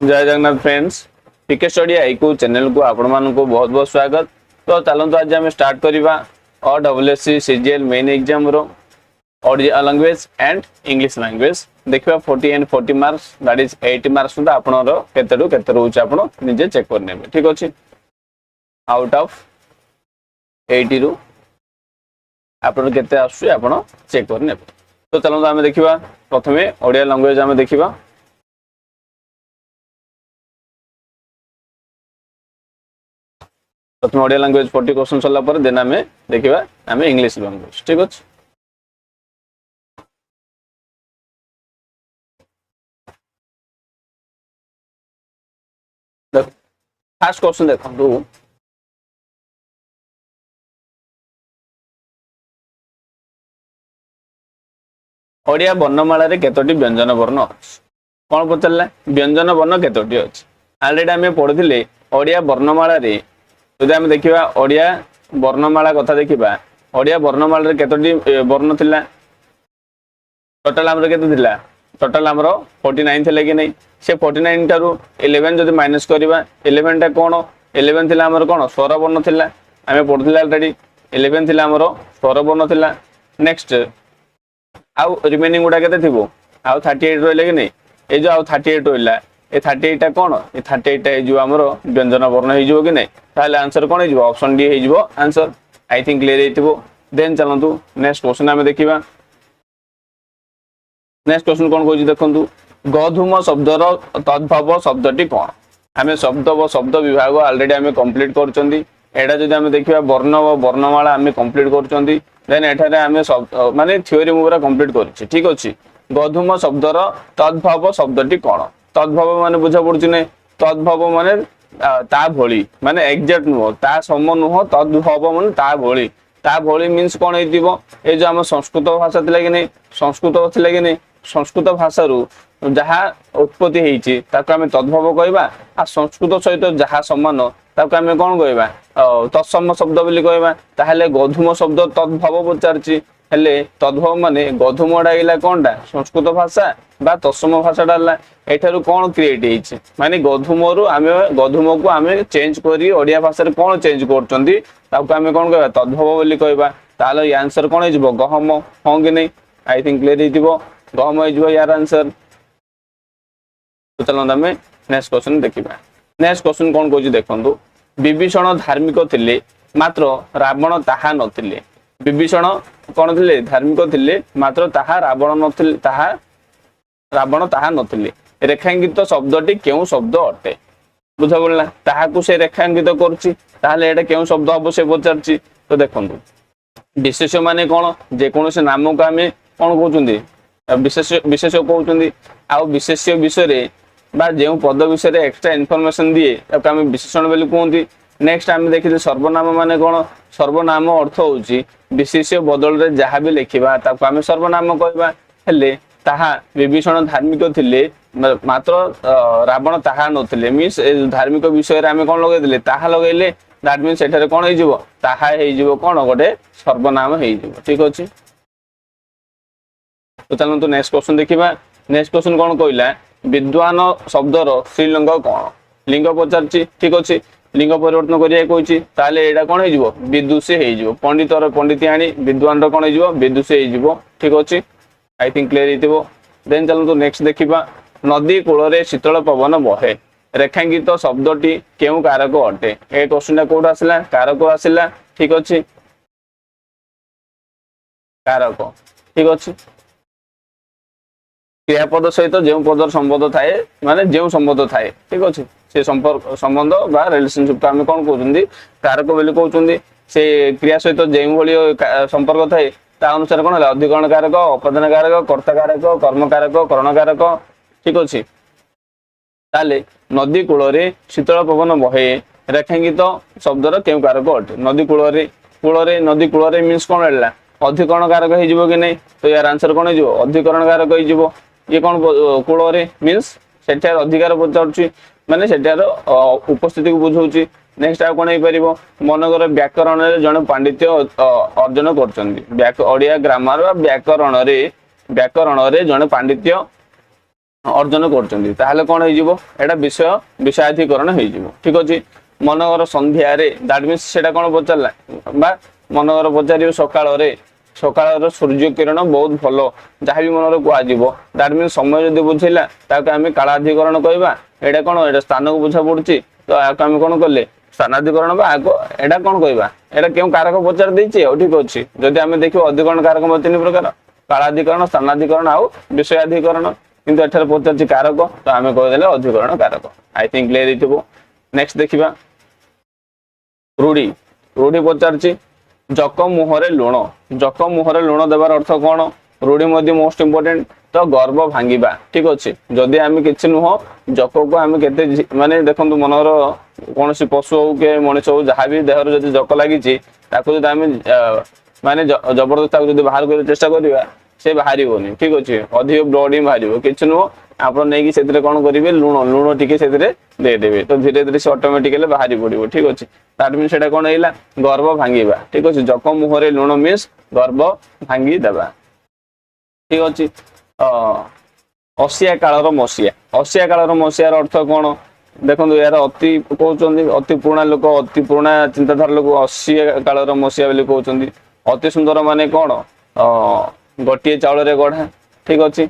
जय जगन्नाथ फ्रेंड्स, पीके study iQOO channel को आपण मानक बहुत बहुत स्वागत। तो चलते आज आम स्टार्ट करवा OSSC CGL मेन एग्जाम रो Odia language and English language देखा 40 and 40 marks that is 80 marks सुधा आपनर केतेडू केते रहउछ आपण निजे चेक कर नेबे। ठीक अछि, आउट ऑफ 80 रु आपण केते आसु आपण चेक कर नेबे। तो चलते आम देखिबा प्रथमे ओडिया लैंग्वेज आम देखिबा। प्रथम ओडिया लैंग्वेज 40 क्वेश्चन सरला पर देन आमे देखिबा आमे इंग्लिश लैंग्वेज। ठीक अछि, फर्स्ट क्वेश्चन देखंतु। ओडिया वर्णमाला रे केतोटी व्यंजन वर्ण अछि? कोन पचलला व्यंजन वर्ण केतोटी अछि? ऑलरेडी आमे पढिथिले ओडिया वर्णमाला रे যদি আমি দেখিবা ওড়িয়া বর্ণমালা কথা দেখিবা ওড়িয়া বর্ণমালা রে কেতটি বর্ণ थिला टोटल हमरो केते थिला टोटल हमरो 49 थिले कि नै से 49 टारु 11 जदी माइनस करबा 11 टा कोन 11 थिला हमरो कोन स्वर वर्ण थिला आमे पढथिला ऑलरेडी 11 थिला हमरो स्वर वर्ण थिला। नेक्स्ट आउ रिमेनिंग गुडा केते थिबो आउ 38 रहले कि नै ए जो आउ 38 रहला ए 38 टा कोन ए 38 टा जो हमरो व्यंजन वर्ण हे जो कि नै ताले आंसर कोन हे ऑप्शन डी हे जो आंसर आई थिंक क्लियर हेतिबो। देन चलंतु नेक्स्ट क्वेश्चन हमें देखिबा। नेक्स्ट क्वेश्चन कोन कहू देखंतु गधूम शब्दर तद्भव शब्दटी कोन? हमें शब्द व शब्द विभाग ऑलरेडी हमें कंप्लीट करचंदी। एडा जदी हमें देखिबा वर्ण व वर्णमाला हमें कंप्लीट करचंदी। देन एठारे हमें शब्द माने थ्योरी मुरा कंप्लीट करछि। ठीक अछि, गधूम शब्दर तद्भव शब्दटी कोन? तद्भव माने बुझा पड़छि नै तद्भव माने ता भोली माने एग्जैक्ट नुह ता सम नुह तद्भव माने ता भोली मींस कोन हेतिबो ए जो हम संस्कृत भाषा थिला कि नै संस्कृत थिला कि नै संस्कृत भाषा रु जहा उत्पत्ति हेछि ताको हमें तद्भव कहबा आ संस्कृत सहित जहा समान ताको हमें कोन कहबा तत्सम शब्द बोली कहबा। ताहले गधूम शब्द तद्भव पचारछि हेले तद्भव माने गधूम डाइला कोनडा संस्कृत भाषा बा तत्सम भाषा डाला एठारु कोन क्रिएट हेछि माने गधूम रु आमे गधूम को आमे चेंज करी ओडिया भाषा रे कोन चेंज करचंदी ताको आमे कोन कहबा तद्भव बोली कहबा। ताले आंसर कोन हेजिबो गहम हो कि नै आई थिंक क्लियर हेजिबो गहम हेजिबो यार आंसर। तो चलो हमें नेक्स्ट क्वेश्चन देखिबा। नेक्स्ट क्वेश्चन कोन कहू देखंतु विभीषण धार्मिक थिले मात्र रावण ताहा नथिले। विभीषण कोन थिले धार्मिक थिले मात्र ताहा रावण नथिले ताहा रावण ताहा नथिले। रेखांकित शब्दटी केउ शब्द अटे? बुझा बोलना ताहा को से रेखांकित करछि ताहले एटा केउ शब्द हबो से पचारछि। तो देखंतु विशेष माने कोन जे कोनोसे नाम को हमें कोन कहउचंदी विशेष विशेष कहउचंदी आ विशेष्य विषय रे बा जे पद विषय रे एक्स्ट्रा इन्फॉर्मेशन दिए ताको हमें विशेषण बोली कहउंती। नेक्स्ट आम देखिले सर्वनाम माने कोन सर्वनाम अर्थ होउची विशेष्य बदल रे जहा भी लिखिबा ताको हमें सर्वनाम कहबा। हेले ताहा विभीषण धार्मिक थिले मात्र रावण ताहा नथिले मींस धार्मिक विषय रे हमें कोन लगे दिले ताहा लगेले दैट मींस एठारे कोन हे जिवो ताहा हे जिवो कोन गोटे सर्वनाम हे जिवो। ठीक अछि, तो चलो तो नेक्स्ट क्वेश्चन देखिबा। नेक्स्ट क्वेश्चन कोन कहला विद्वान शब्दर श्रीलिंग कोन? लिंग पचारछि। ठीक अछि, लिंग परिवर्तन करिया कहछि ताले एडा कोन हे जिवो विदुषी हे जिवो पंडितर पंडितियाणी विद्वान र कोन हे जिवो विदुषी हे जिवो। ठीक अछि, आई थिंक क्लियर हेतिबो। देन चलो तो नेक्स्ट देखिबा। नदी कूल रे शीतल पवन बहे रेखांकित शब्दटी केउ कारक अटे? ए क्वेश्चन कोड आसिला कारक आसिला। ठीक अछि, कारक। ठीक अछि, क्रियापद सहित जो पदर संबंध थाए माने जो संबंध थाए। ठीक अछि, से संपर्क संबंध बा रिलेशनशिप को हमें कोन कहउचंदी कारक बोली कहउचंदी। से क्रिया सहित जो भली संपर्क थाए ता अनुसार कोन हला अधिकरण कारक अपदान कारक कर्ता कारक कर्म कारक करण कारक। ठीक अछि, ताले नदी कूल रे शीतल पवन बहे रेखांकित शब्दर केउ कारक अटे? नदी कूल रे नदी कूल रे मींस कोन हला अधिकरण कारक हे जिवो कि नै? तो यार आंसर कोन हे जिवो अधिकरण कारक हे जिवो। ये कोन कूल रे मींस सेठार अधिकार पचारछि माने सेठार उपस्थिति को बुझौछि। नेक्स्ट आ कोन हे परिबो मनगर व्याकरण रे जण पांडित्य अर्जन करचंदी ओडिया ग्रामर व्याकरण रे जण पांडित्य अर्जन कर विषय विषयाधिकरण हो ठीक अच्छे मनगर संध्यार दैट मीन से कौन पचारा मनगर पचार सकाल सकाल सूर्य किरण बहुत भल जहाँ भी मनर कह दैट मीन समय जब बुझेगा आम कालाधिकरण कहवा यहाँ कौन ये स्थान को बुझा पड़ी तो आम कौन कले स्थानाधिकरण एटा कौन कहवा एटा क्यों कारक पचार देती ठीक अच्छे जदि आम देखिए अधिकरण कारक तीन प्रकार कालाधिकरण स्थानाधिकरण आउ विषयाधिकरण किंतु एठार पचार कारक तो आम कहदे अधिकरण कारक आई थिंक क्लियर हो नेक्स्ट देखा रूढ़ी रूढ़ी पचार जक मुहरे लुण जक मुहरे लुण देवार अर्थ कौन रूढ़ी मोस्ट इंपोर्टेंट तो गर्व भांगा ठीक अच्छे जदि आम कि नुह जक को आम के माने देखो मनर कौन पशु हो कि मनीष हो जहाँ भी देहर जब जक लगी आम माने जबरदस्त बाहर कर चेष्टा करवा से बाहर ठीक अच्छे अधिक ब्लड ही बाहर कि नुह आप नहीं कौन करेंगे लुण लुण टी देदेवे तो धीरे धीरे से ऑटोमेटिकली बाहरी पड़ो ठीक अच्छे दैट मीन से कौन है गर्व भांगा ठीक अच्छे जक मुहरे लुण मीन्स गर्व भांगी देवा ठीक अच्छे असिया कालर मसीहार अर्थ कौन देखो यार अति कहते अति पुराणा लोक अति पुराणा चिंताधार लोक असिया कालर मसीहा कहते अति सुंदर माने कौन गोटे चाउल गढ़ा ठीक अच्छे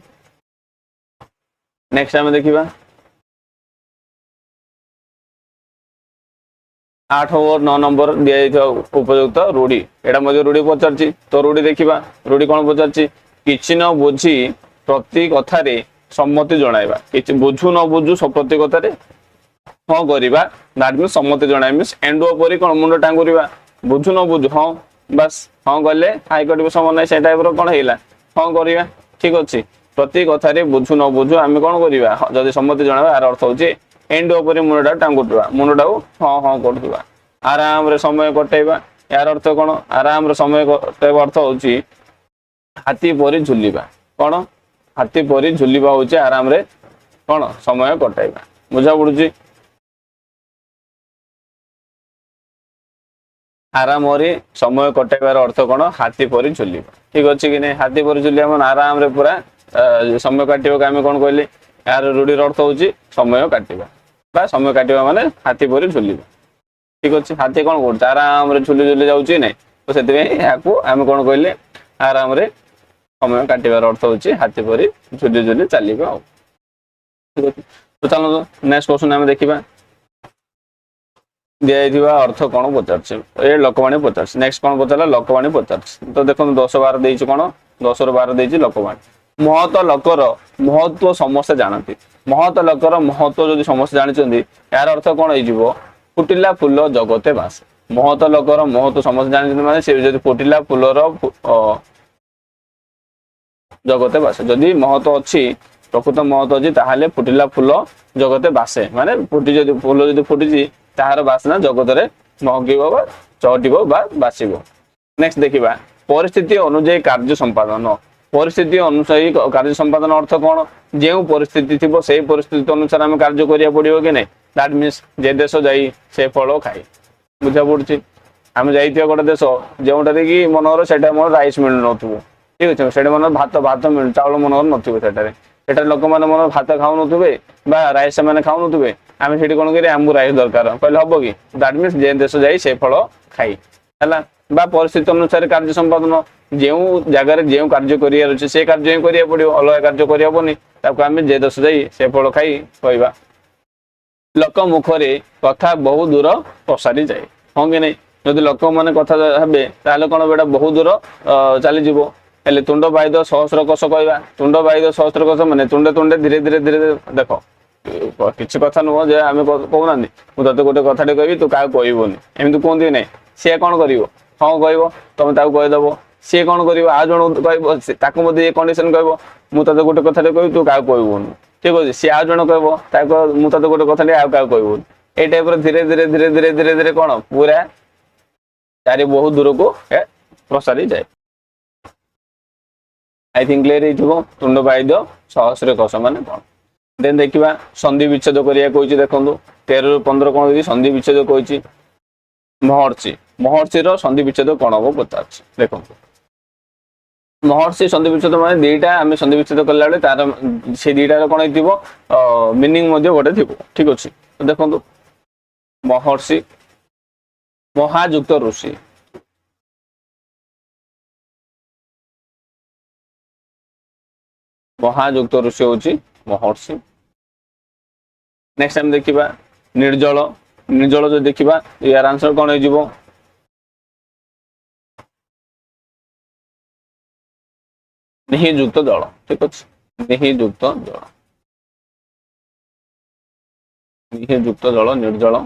नेक्स्ट आम देखा 8 और 9 नंबर दिया उपयुक्त रूढ़ी एटा रूढ़ी पचार तो रूढ़ी देखा रूढ़ी कौन पचार कि न बुझी प्रति कथार सम्मति जणाइबा कि बुझु न बुझु प्रति कथार हाँ करवा दैट मीन सम्मति जणाइ मीन्स एंड पर कौन मुंड टांगुरीबा बुझु न बुझु हाँ बस हाँ गले हाईकोर्ट समान ना से टाइप कौन है हाँ करवा ठीक अच्छे प्रति कथार बुझु न बुझु आम कौन करवा जदि सम्मति जणाइबा यार अर्थ हूँ एंड पर मुंडा टांगुवा मुंडा हाँ हाँ कर आराम समय कटेवा यार अर्थ कौन आराम समय कटेवा अर्थ हूँ हाथी परी झुलिबा कौन हाथी परी झुलिबा हूँ आराम रे कौन समय कटाइबा बुझा पड़ुची आराम समय कटाइबार अर्थ कौन हाथी परी झुलिबा ठीक अच्छे कि नहीं हाथी परी झुलिया मन आराम रे पूरा समय काटिबा आम कौन कहले यार रूढ़ी अर्थ हूँ समय काटिबा समय काटिबा माने हाथी परी झुलिबा ठीक अच्छे हाथी कौन कर आराम रे झुली झुली जाऊँ ना तो से आम कौन कहले आराम रे समय काटिबार अर्थ हूँ हाथी परी झुली झुली चलवा ठीक अच्छे तो चलो नेक्स्ट क्वेश्चन आम देखा दिया अर्थ कौन पचार ये लोकवाणी पचार नेक्स्ट कौन पचारा लोकवाणी पचार तो देखो 10 12 देती कौन 10 12 देती लोकवाणी महत लोकर महत्व समस्ते जानती महत लोकर महत्व जो समस्ते जानते यार अर्थ कौन हो फुटिला फुल जगते बास महत लोकर महत्व समस्ते जानते माने से जो फुटिला फुलर जगते बासे जदि महत्व अच्छी प्रकृत महत्व अच्छी ताहले फुटिला फुल जगते बासे माने फुटी जदि फुल जदि फुटी ताहार बासना जगत रे महकिबो बा चटिबो बा बासिबो नेक्स्ट देखिबा परिस्थिति अनुसार कार्य संपादन परिस्थिति अनुसार कार्य संपादन अर्थ कौन जो परिस्थिति थी से परिस्थिति अनुसार आम कार्य करिया पड़िबो कि नहीं दैट मीन्स जे देश जाई से फल खाई बुझा पड़ुची आम जाइथिबा गोटे देश जोटारे कि मनर सेटा मन राइस मिल नथुबो ठीक अच्छे से मन भात भात मिल चाउल मनर नथिबो सेटारे सेटा लोक मैंने मन भात खाऊ नुवे राइस से खाऊ नुवे आम से कौन करें आमको राइस दरकार कहले हम कि दैट मीन्स जे देश जाई से फल खाई है परिस्थिति अनुसार कार्य संपादन जो जगार जो कार्य कर से कार्य करिया पड़ो अलग कार्य करहबनी आम जे देश जाई से फल खाई कहवा लोक मुखरे कथा बहु दूर प्रसारी जाए हाँ कि नहीं जदि लोक मैंने कथा हे ताले कौन बेटा बहुत दूर चलीज हेल्ले तुंड बाईद सहस्र कोश कहवा तुंड बाईद सहस्र कोश मैंने तुंडे तुंडे धीरे धीरे धीरे देख किसी कथा नुह जे आम कहना मुझे गोटे कथाटे कहि तू क्या कहबूनी एमती कहते ना सी कौन कर हाँ कह तुम कहीदेव सी कौन कर आ जन कह ये कंडीशन कह मुझे गोटे कथाटे कहि तू क्या कहबूनी ठीक अच्छे सी आ जन कह मुझे गोटे कथाटे आ क्या कहबूनी ये टाइप धीरे धीरे धीरे धीरे धीरे धीरे कौन पूरा चारि बहुत दूर को प्रसारी जाए आई थिंक क्लियर हो तुंड बाईद सहस्र कोश मान कौन देन देखा संधि विच्छेद करिया कही देखो 13 ରୁ 15 कौन संधि विच्छेद कही महर्षि महर्षि संधि विच्छेद कौन हम पचार देखो महर्षि सन्धि विच्छेद माने दुईटा आम सन्धि विच्छेद कला बेले तार से दुईटार कौन हो मीनिंग गोटे थी ठीक अच्छे। तो देखो महर्षि महायुक्त ऋषि महायुक्त ऋषि हूँ महर्षि। नेक्स्ट टाइम देखा निर्जल निर्जल जो देखा यार आंसर कौन हो नियुक्त जल ठीक अच्छे नियुक्त जल नियुक्त जल निर्जल।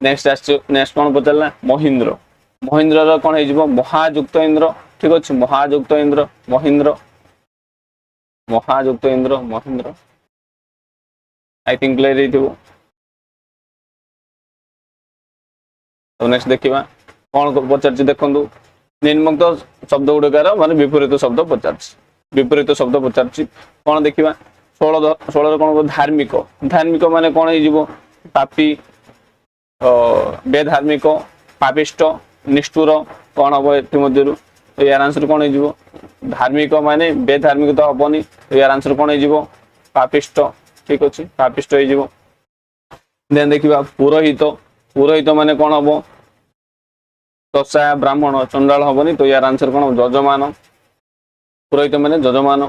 नेक्स्ट कौन पचारा महेन्द्र महेन्द्र कौन हो महायुक्त इंद्र ठीक अच्छे महायुक्त इंद्र महेन्द्र महायुक्त इंद्र महेन्द्र आई थिंक क्लियर हो। तो नेक्स्ट देखा कौन पचार देखु निम्नलिखित शब्द गुड़िकार मान विपरीत शब्द पचार विपरीत शब्द पचार कौन देखा 16 कौन धार्मिक धार्मिक मान कौन हो पापी बेधार्मिक पापिष्ट निष्ठुर कौन हम ये तो यार आंसर कौन हो धार्मिक माने बेधार्मिक तो हेनी तो यार आंसर कौन हो पापिष्ट ठीक अच्छे पापिष्ट हो। देन देखा पुरोहित पुरोहित माने कौन हम तसा ब्राह्मण चंडाल हेनी तो यार आंसर कौन जजमान पुरोहित माने जजमान।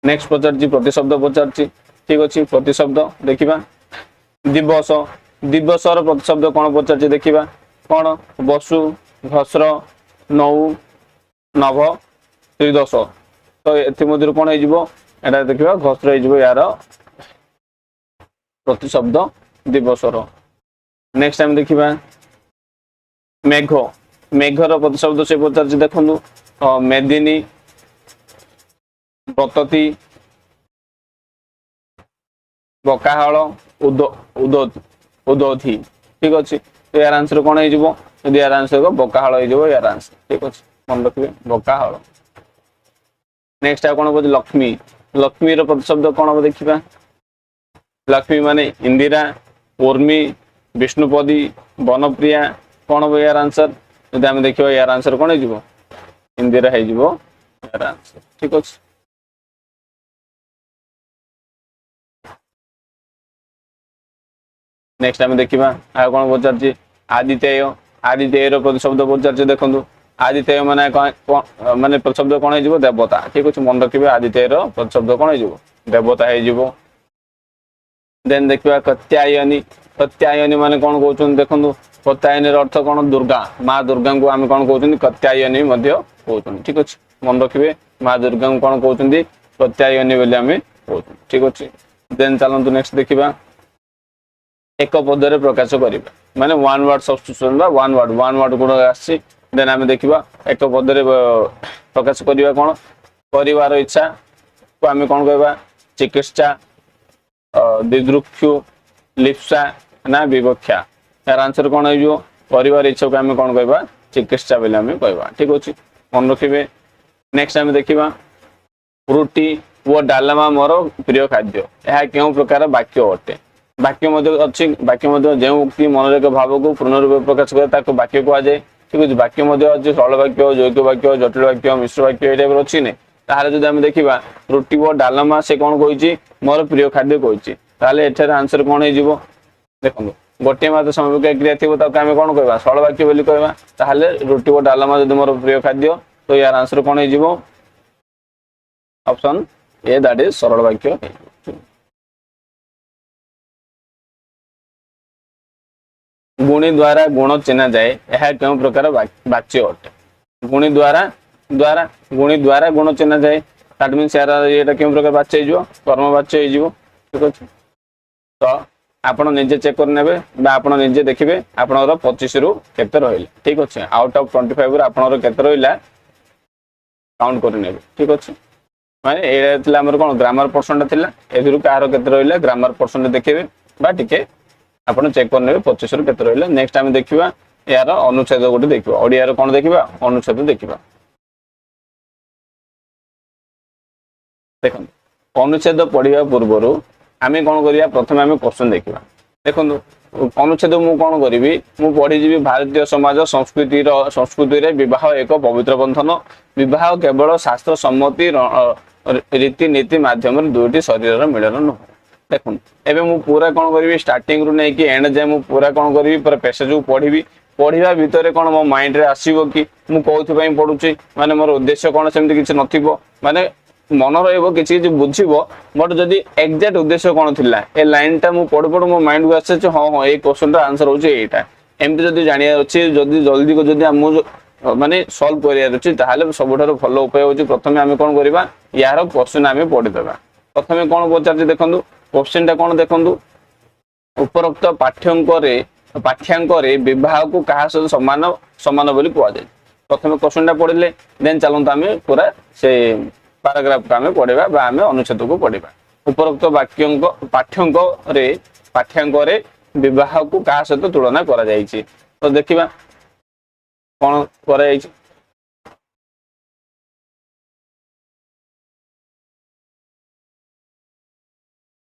नेक्स्ट पचार प्रतिशब्द पचार ठीक अच्छे प्रतिशब्द देखा दिवस दिवसर प्रतिशब्द कौन पचार देखा कौन बसु घस्र नौ नभ त्रिदश तो एमध्य कौन हो देखा घस्र हो यार प्रतिशब्द दिवसर। नेक्स्ट टाइम देखा मेघ मेघर प्रतिशब्द से पचार देखु मेदिनी बतती बकाहल उदोथी ठीक अच्छे तो यार आंसर कौन हो यार आंसर बकाहल हो यार आंसर ठीक अच्छे मन रखिए बकाहल। नेक्स्ट आ कौन बोलते लक्ष्मी लक्ष्मी प्रतिशब्द कौन हम देखा लक्ष्मी माने इंदिरा उर्मी विष्णुपदी वनप्रिया कौन हम यार आंसर जो आम देखा यार आंसर कौन हो इंदिरा हो यार आंसर ठीक अच्छे। नेक्स्ट आम देखा आ कौन पचार आदित्यय आदित्यय प्रतिशब्द पचार देखो आदित्यय माने माने प्रतिशब्द कौन हो देवता ठीक अच्छे मन रखिए आदित्यय प्रतिशब्द कौन हो देवता हो। देन देखा कत्यायनी कत्यायनी माने कौन कहते देखो कत्यायनी अर्थ कौन दुर्गा माँ दुर्गा को आम कौन कहते कत्यायनी कहते ठीक अच्छे मन रखिए माँ दुर्गा को कौन कहते कत्यायनी बोली आम कहते ठीक अच्छे। देन चलतु नेक्स्ट देखा एक पदरे प्रकाश करिबा माने वन वर्ड सब्स्टिट्यूशन बा वन वर्ड गुण आसी देन आम देखा एक पदरे प्रकाश करिबा कौन परिवार इच्छा को आम कौन कहबा चिकित्सा दिदृक्षु लिप्सा ना विवक्षा यार आंसर कौन हो परिवार इच्छा को आम कौन कहबा चिकित्सा बोली आम कहबा ठीक अच्छे मन रखिए। नेक्स्ट आम देखा रुटी वो डालमा मोर प्रिय खाद्य यह क्यों प्रकार वाक्य अटे वाक्य अच्छी वाक्य जो उक्ति मनरेक भाव को पूर्ण रूप प्रकाश करे वाक्य कहुए ठीक है वाक्य अच्छे सरल वाक्य जैक वाक्य जटिल वाक्य मिश्र वाक्य ये टाइप अच्छी नहीं ताहले जो आम देखा रुटी व डालमा से कौन कही मोर प्रिय खाद्य कही एठार आंसर कौन हो देखो गोटे मात्र सामूहिक क्रिया थी आम कौन कह सरल वाक्य बोली कहवा ताहले रुटी व डालमा जो मोर प्रिय खाद्य तो यार आंसर कौन हो ऑप्शन ए दैट इज सरल वाक्य। गुणी द्वारा गुण चिन्ह जाए यह क्यों प्रकार वाच्य अटे गुणी द्वारा द्वारा गुणी द्वारा गुण चिन्ह जाए दैट मीन्स यार ये क्यों प्रकार वाच्य हो कर्म वाच्य हो ठीक अच्छे। तो आपण निजे चेक करने आपण निजे देखिए आपणर 25 रु केते रहिले ठीक अच्छे आउट ऑफ 25 आपणर केते रहिला काउंट करने ठीक अच्छे माने ए थिला हमर कोन ग्रामर परसेंट थिला एदिरु कार केते रहिला ग्रामर परसेंट देखिए बा टिके आपण चेक करने 25 रु केते रहिला। नेक्स्ट टाइम देखिबा यार अनुच्छेद गोटे देखिबा ओडिया रो कोन देखिबा अनुच्छेद देखिबा देखो अनुच्छेद पढ़िया पूर्व आम कौन करिया प्रथम आम क्वेश्चन देखा देखो अनुच्छेद मु कौन करी मु पढ़ी भारतीय समाज संस्कृति विवाह एक पवित्र बंधन। विवाह केवल शास्त्र सम्मति रीतिनीति माध्यम दुईटी शरीर मिलन नुह। देखो एबे मु पूरा कौन करी स्टार्टिंग रु नहीं कि एंड जाए मु पूरा कौन करी पूरा पैसेज को पढ़ी पढ़ा भितर कौन मो माइंड रे आसीबो कि मु कोथि पढ़ुची माने मोर उद्देश्य कौन सेमती किछि नथिबो माने मन रहिबो किछि बुझिबो बट जदि एग्जैक्ट उद्देश्य कौन थिला ए लाइन टा मु पढ़ पढ़ मो माइंड को आसे हां हां ए क्वेश्चन रा आंसर होची एटा एमती जदि जानिया अछि जदि जल्दी को जदि हम माने सॉल्व करिया अछि ताहाले सबठारो भलो उपाय होची प्रथमे हम कोन करबा यार क्वेश्चन हम पढ़ि देबा। प्रथमे कोन पचारछि देखंतु क्वेश्चन टा कोन देखंतु उपरोक्त पाठ्यांक रे विवाह को कहा सहित समान समान बोली कुआ जाय। प्रथमे क्वेश्चन टा पढ़िले देन चलंत हम पूरा से पैराग्राफ का पढ़ा बा आम अनुच्छेद को पढ़ा। उपरोक्त पाठ्यांक रे विवाह को क्या सहित तुलना करा जायछि। तो देखिबा कौन करा जायछि।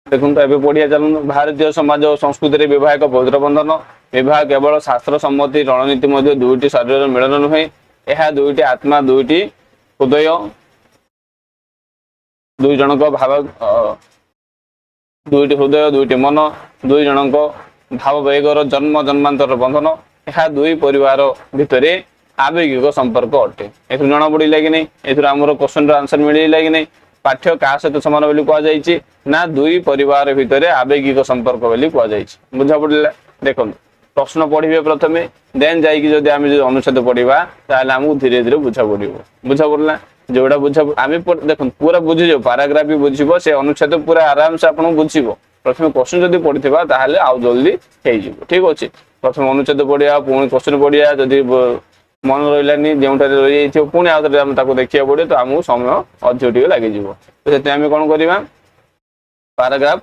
देखो एबे पढ़िया चलु भारतीय समाज और संस्कृति रे विवाह एक पवित्र बंधन। विवाह केवल शास्त्र सम्मति रणनीति मध्य दुईटी शरीर मिलन नुहे। यह दुईटी आत्मा दुईटी हृदय दुई जनक भाव दुईटी हृदय दुईटी मन दुई जनक भाव बेगर जन्म जन्मांतर बंधन। यह दुई परिवार भितर आवेगिक संपर्क अटे। ए जना पड़ा कि नहीं एमर क्वेश्चन आंसर मिलला कि नहीं। पाठ्य क्या सहित समान बोली कुआ जायछि ना दुई परिवार भितर आवेगिक संपर्क बोली कुआ जायछि। बुझा पड़ला। देखो प्रश्न पढ़िबे प्रथमे देन जाइकी जदि आम अनुच्छेद पढ़ा ताहले हमहु धीरे धीरे बुझा पड़िबो। बुझा पड़ला जोड़ा बुझा आम देखो पूरा बुझीज पाराग्राफ भी बुझिबो से अनुच्छेद पूरा आराम से आपन बुझिबो। प्रथमे क्वेश्चन जदि पढ़िथिबा ताहले आउ जल्दी हेइ जिवो। ठीक अछि प्रथमे अनुच्छेद पढ़िया पुणी क्वेश्चन पढ़िया जदि मन रहिलानी जेउटारे रहि जाइथिबो पुणी आउतरे हम ताको देखिया पड़े तो हमहु समय अधिक टिके लागि जिवो। तो सेते हम कोन करिबा पैराग्राफ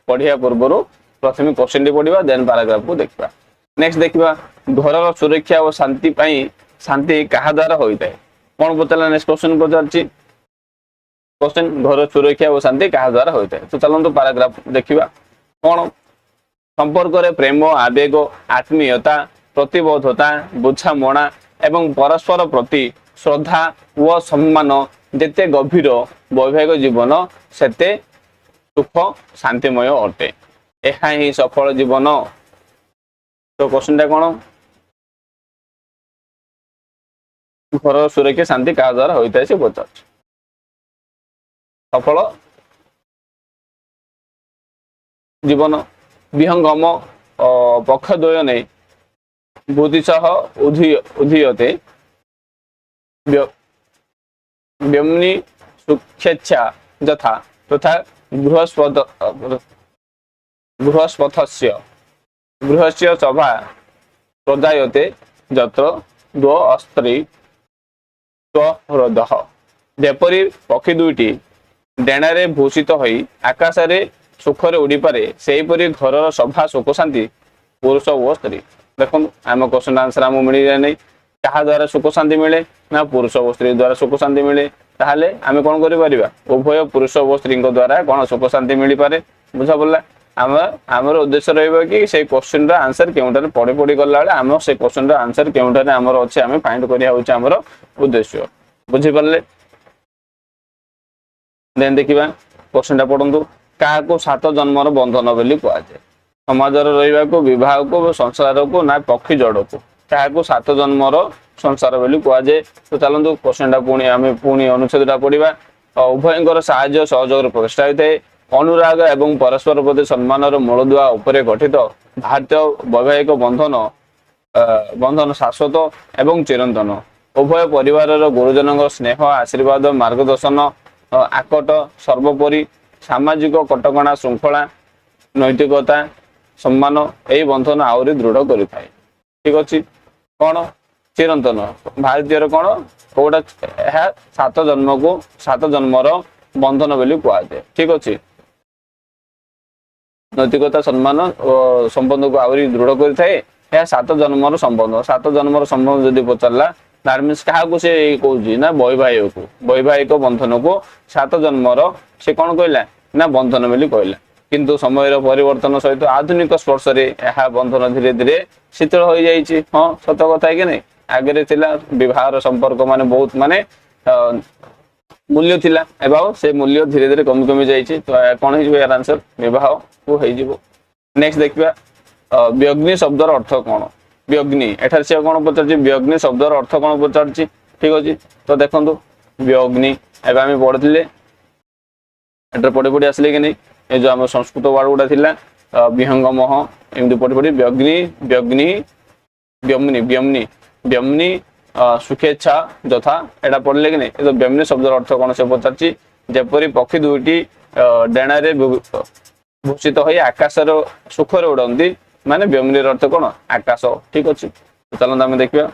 पढ़िया पूर्व प्रथमे क्वेश्चन टी पढ़िबा देन पैराग्राफ को देखिबा। नेक्स्ट देखिबा घरर सुरक्षा और शांति पई शांति कहा द्वारा होइताय। कौन पचारा नेक्स्ट क्वेश्चन पचारछि क्वेश्चन घर सुरक्षा और शांति कहा द्वारा होता है। तो चलते पैराग्राफ देखिबा कौन संपर्क रे प्रेम आवेग आत्मीयता प्रतिबद्धता बुझामणा एवं परस्पर प्रति श्रद्धा व सम्मान जेते गभीर वैवाहिक जीवन सेते सुख शांतिमय अटे। यह ही सफल जीवन। तो क्वेश्चन कौन घर सुरक्षा शांति क्या द्वारा होता है से पचार। सफल जीवन विहंगम पक्षद्वय नहीं बुद्धिसह उदीयते व्यमनी सुखेच्छा यथा तथा गृहस्य सभा प्रजायते जत्र द्व अस्त्री स्वहृदः। जेपरी पक्षी दुईटी डेणारे भूषित होई आकाशरे सुखरे उड़ी पारे सेहीपरि घरर सभा सुख शांति पुरुष और स्त्री। देखो आम क्वेश्चन आंसर आम मिल जाए नहीं क्या द्वारा सुख शांति मिले ना पुरुष और स्त्री द्वारा सुख शांति मिले। ताहले आम कौन करिपरिबा उभय पुरुष और स्त्री द्वारा कौन सुख शांति मिल पारे। बुझा पड़ला। आमर उद्देश्य रहिबा कि से क्वेश्चन रा आंसर केउटारे पढ़ी पढ़ी गला बेले आम से क्वेश्चन रा आंसर केउटारे आमर अछि आम फाइंड करिया होछि आमर उद्देश्य। बुझी पारले। देन देखिबा क्वेश्चन टा पढंतु का को सात जन्मर बंधन बोली कुआ जाय। समाजर रहिबा को विवाह को संसार को ना पक्षी जड़ को क्या को सात जन्मर संसार बोली कुआ जाय। तो चलंतु क्वेश्चन टा पुणी आम पुणी अनुच्छेद टा पढ़िबा। उभयंकर साहाय्य सहयोग प्रतिष्ठा होइते अनुराग एवं परस्पर प्रति सम्मानर मूलदुआ उपरे गठित भारतीय वैवाहिक बंधन शाश्वत एवं चिरंतन। उभय परिवार गुरुजन स्नेह आशीर्वाद मार्गदर्शन आकट सर्वोपरि सामाजिक कटकणा श्रृंखला नैतिकता सम्मान यही बंधन आहरी दृढ़ करें। ठीक अच्छे कौन चिरंतन भारतीय कौन कौटा सात जन्म को सात जन्मर बंधन बोली कुआ जाए। ठीक अच्छे नैतिकता सम्मान और संबंध को आहरी दृढ़ करें। सात जन्मर संबंध सात जन्मर संबंध जदि पचारा दैट मीन्स क्या से कौन ना वैवाहिक बंधन को सात जन्मर से कौन कहला ना बंधन बोली कहला। किंतु समय परिवर्तन सहित आधुनिक स्पर्श यह बंधन धीरे धीरे शीतल हो जाइए। हाँ सत कथा कि नहीं, आगे थिला विवाह संपर्क माने बहुत माने मूल्य थिला एवं से मूल्य धीरे धीरे कमी कमी जाइए। तो कौन हो यार आंसर विवाह को हो। नेक्स्ट देखिए व्यग्नि शब्दर अर्थ कौन। व्यग्नि एठार से कौन पचार व्यग्नि शब्दर अर्थ कौन पचार ठीक अच्छे। तो देखो व्यग्नि एवं आम पढ़ते एटर पढ़ी पढ़ी आसले कि नहीं ये जो आम संस्कृत वार्ड गुड़ा था विहंगमह एमती पढ़ी पढ़ी व्यग्नि व्यग्नि व्यम्नि व्यम्नि व्यम्नि सुखेच्छा यथा एटा पढ़ले कि नहीं तो व्यम्नि शब्दर अर्थ कौन से पचार जेपरी पक्षी दुईटी डेणारे भूषित हो आकाशर सुखर उड़ती माने व्यम्नि अर्थ कौन आकाश ठीक अच्छे। तो चलते आम देखिए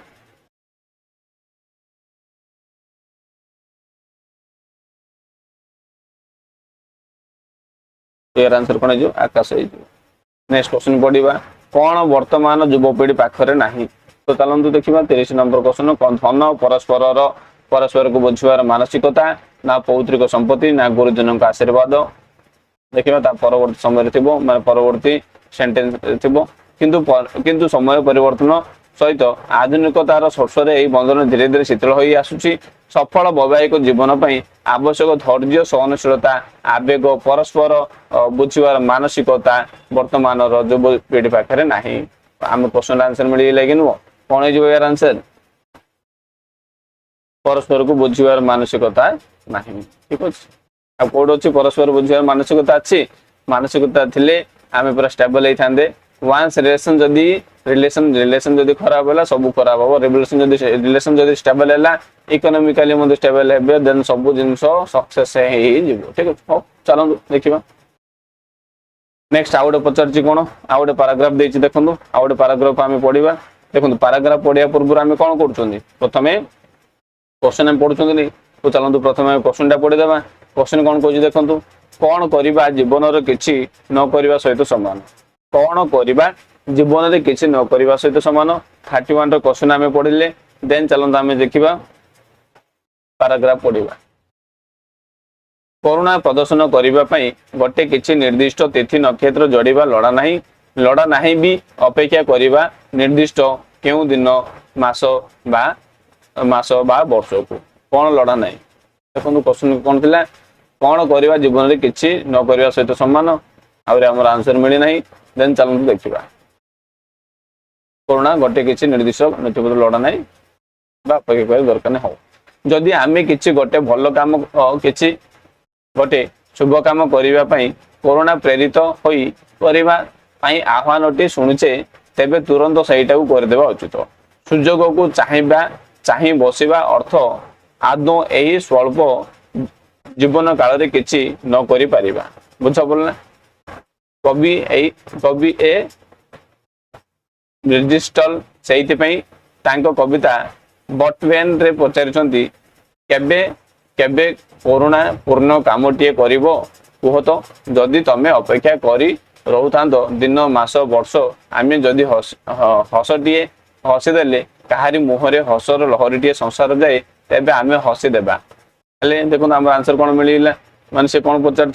यार आंसर कौन हो आकाश हो। नेक्स्ट क्वेश्चन पढ़ा कौन वर्तमान युवपीढ़ी पाखरे नहीं। तो चलते देखा 30 नंबर क्वेश्चन धन परस्पर को बुझार मानसिकता ना पौत्रिक संपत्ति ना गुरुजन का आशीर्वाद देखा परवर्ती समय थी परवर्ती सेंटेंस थी किंतु समय परिवर्तन सहित आधुनिकतार स्पर्श यही बंधन धीरे धीरे शीतल हो आसुची। सफल वैवाहिक जीवन पर आवश्यक धैर्य सहनशीलता आवेग परस्पर बुझार मानसिकता वर्तमान युवपीढ़ी पाखे ना। आम क्वेश्चन आंसर मिलगला कि नुह कौन हो यार आंसर परस्पर को बुझार मानसिकता ना ठीक अच्छे। आ कौट अच्छी परस्पर बुझार मानसिकता अच्छी मानसिकता थिले आम पूरा स्टेबल होते। वन्स रिलेशन जदि खराब है सब खराब हम रिलेशन जदि स्टेबल है इकोनॉमिकली स्टेबल है देन सब जिन सक्सेस ठीक है। हाँ चलो देखा नेक्स्ट आउ गोटे पचार कौन आउ गोटे पाराग्राफ देती देखो आउ गोटे पाराग्राफ आम पढ़ा देखो पाराग्राफ पढ़ा पूर्व आम कौन कर प्रथम क्वेश्चन आम पढ़ुं नहीं। तो चलते प्रथम क्वेश्चन टा पढ़ीदे क्वेश्चन कौन कह देखो कौन करवा जीवन किसी न करवा सहित सामान कौन करवा जीवन किसी न करवा सहित सामान 31 क्वेश्चन आम पढ़ले देन चलते आम देखा पाराग्राफ पढ़ा करुणा प्रदर्शन करने गोटे किसी निर्दिष्ट तिथि नक्षत्र जोड़ा लड़ा नहीं भी अपेक्षा करवा निर्दिष्ट क्यों दिन मास बा वर्ष को कौन लड़ा नहीं। देखो क्वेश्चन कौन थी कौन करवा जीवन किसी न करवा सहित सामान आमर आंसर मिली ना देन चलते देखा करुणा गोटे किसी निर्दिष्ट नक्षत्र लड़ा नहीं अपेक्षा कर दरकार नहीं। हो जदि आम कि गोटे भल कम कि गोटे शुभ कम करने करुणा प्रेरित होई आह्वानटी शुणुचे तेबे तुरंत सहीटा करदेवा उचित। सुजोग को चाह बसवा अर्थ आदौ यही स्वल्प जीवन काल रे किछि न करि परिबा बुझ पड़ला। कवि ए ब्रिजिस्टल से कविता बटवेन रे पचारि केबे करुणा पूर्ण कामटीए करिवो कुह तो जदि तमे अपेक्षा करी रोता दिन मास वर्ष आम जदि हसटीए हसीदेले कहारी मुहरे हसर लहरीटे संसार जाए तेबे आम हसीदेबा। देखो आम आंसर कौन मिलला माने से कौन पचार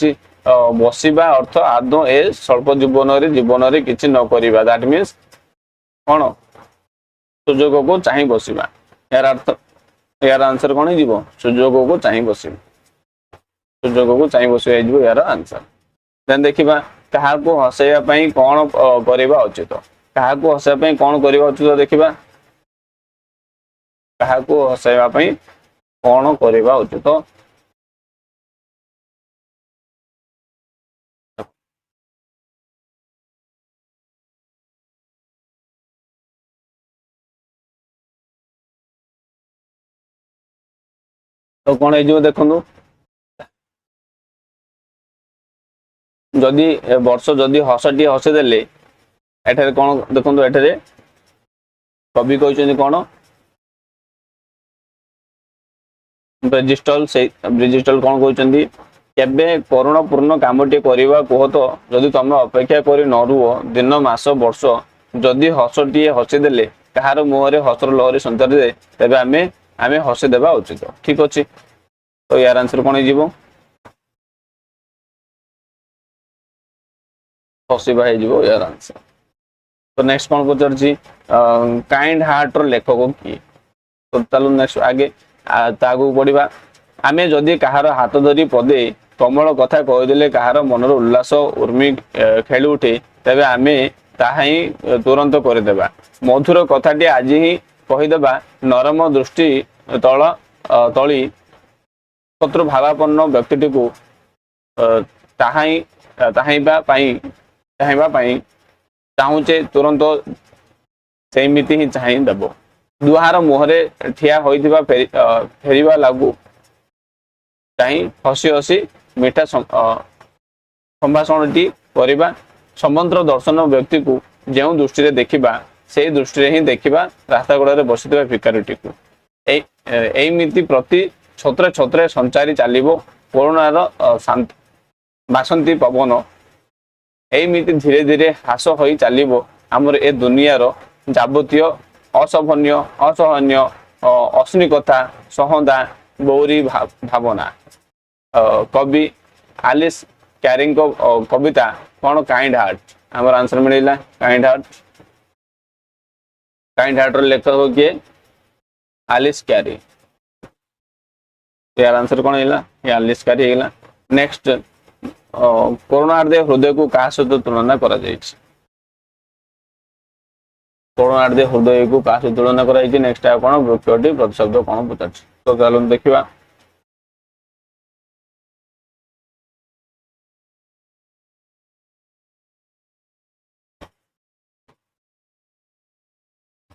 बसवा अर्थ आदौ ए स्वल्प जीवन रे किछि न करिबा दैट मीन्स कौन सुजोग को चाह बसवा यार अर्थ यार आंसर कौन हो सुजोग को चाह बस सुजोग को चाह बस यार आंसर। देन देखा क्या हसैया कौन करवा उचित क्या हसैया कौन करवा उचित देखा क्या हसैया कौन करवा उचित तो कौन हो देखु जदि वर्ष जदि हसटी हसीदेले एठारे कौन देखो एठारे कवि कहते कौन ब्रिजिस्टल से ब्रिजिस्टल कौन कहते केबे करुण पूर्ण कामटी करवा कह तो जदि तुम अपेक्षा कर न रुह दिन मास वर्ष जदि हसटी हसीदेले कहार मुहरे हसर लहरी संचार जाए तेबे आम हसीदेवा उचित ठीक अच्छे। तो यार आंसर कौन हो हसिबा हो यार आंसर। तो नेक्स्ट कौन पचार काइंड हार्ट रो लेखक किए। तो चलो नेक्स्ट आगे तागू पढ़ा आमे जदि कहार हाथ धरी पदे कमल कथा कहीदेले कहार मनर उल्लास उर्मी खेली उठे तेबे आमे ताहा ही तुरंत करदेबा। मधुर कथाटी आज ही कहीदेबा नरम दृष्टि तल तली शत्रु भावापन्न व्यक्तिटी को चाहूचे तुरंत सेमिति ही चाहि देब। दुहार मुहरे ठिया होइथिबा फेरिबा लागू चाहि हसी हसी मिठा संभाषणटी करिबा। समंत्र दर्शन व्यक्ति को जो दृष्टि देखा से दृष्टि ही देखा रास्ता कड़े बसी भिखारीटी को एमिति प्रति छत्रे छत्रे संचारी चलो करुणार बासंती पवन एमिति धीरे धीरे ह्रास हो चलो आमर ए दुनियार जाबतीय असभन्य असहन्य अश्नी कथा सहदा गौरी भावना। कवि आलिस कैरिंग को कविता कौन काइंड हार्ट आमर आंसर मिलला काइंड हार्ट। काइंड हार्ट लेखक किए आलिस कैरी। यार आंसर कौन है आलिस कैरी है। नेक्स्ट करुणार्दे हृदय को क्या सहित तुलना करा जायछि। करुणार्दे हृदय को क्या सहित तुलना करा जायछि। नेक्स्ट आ कौन वृक्षटी प्रतिशब्द कौन पचार। तो चलो देखिबा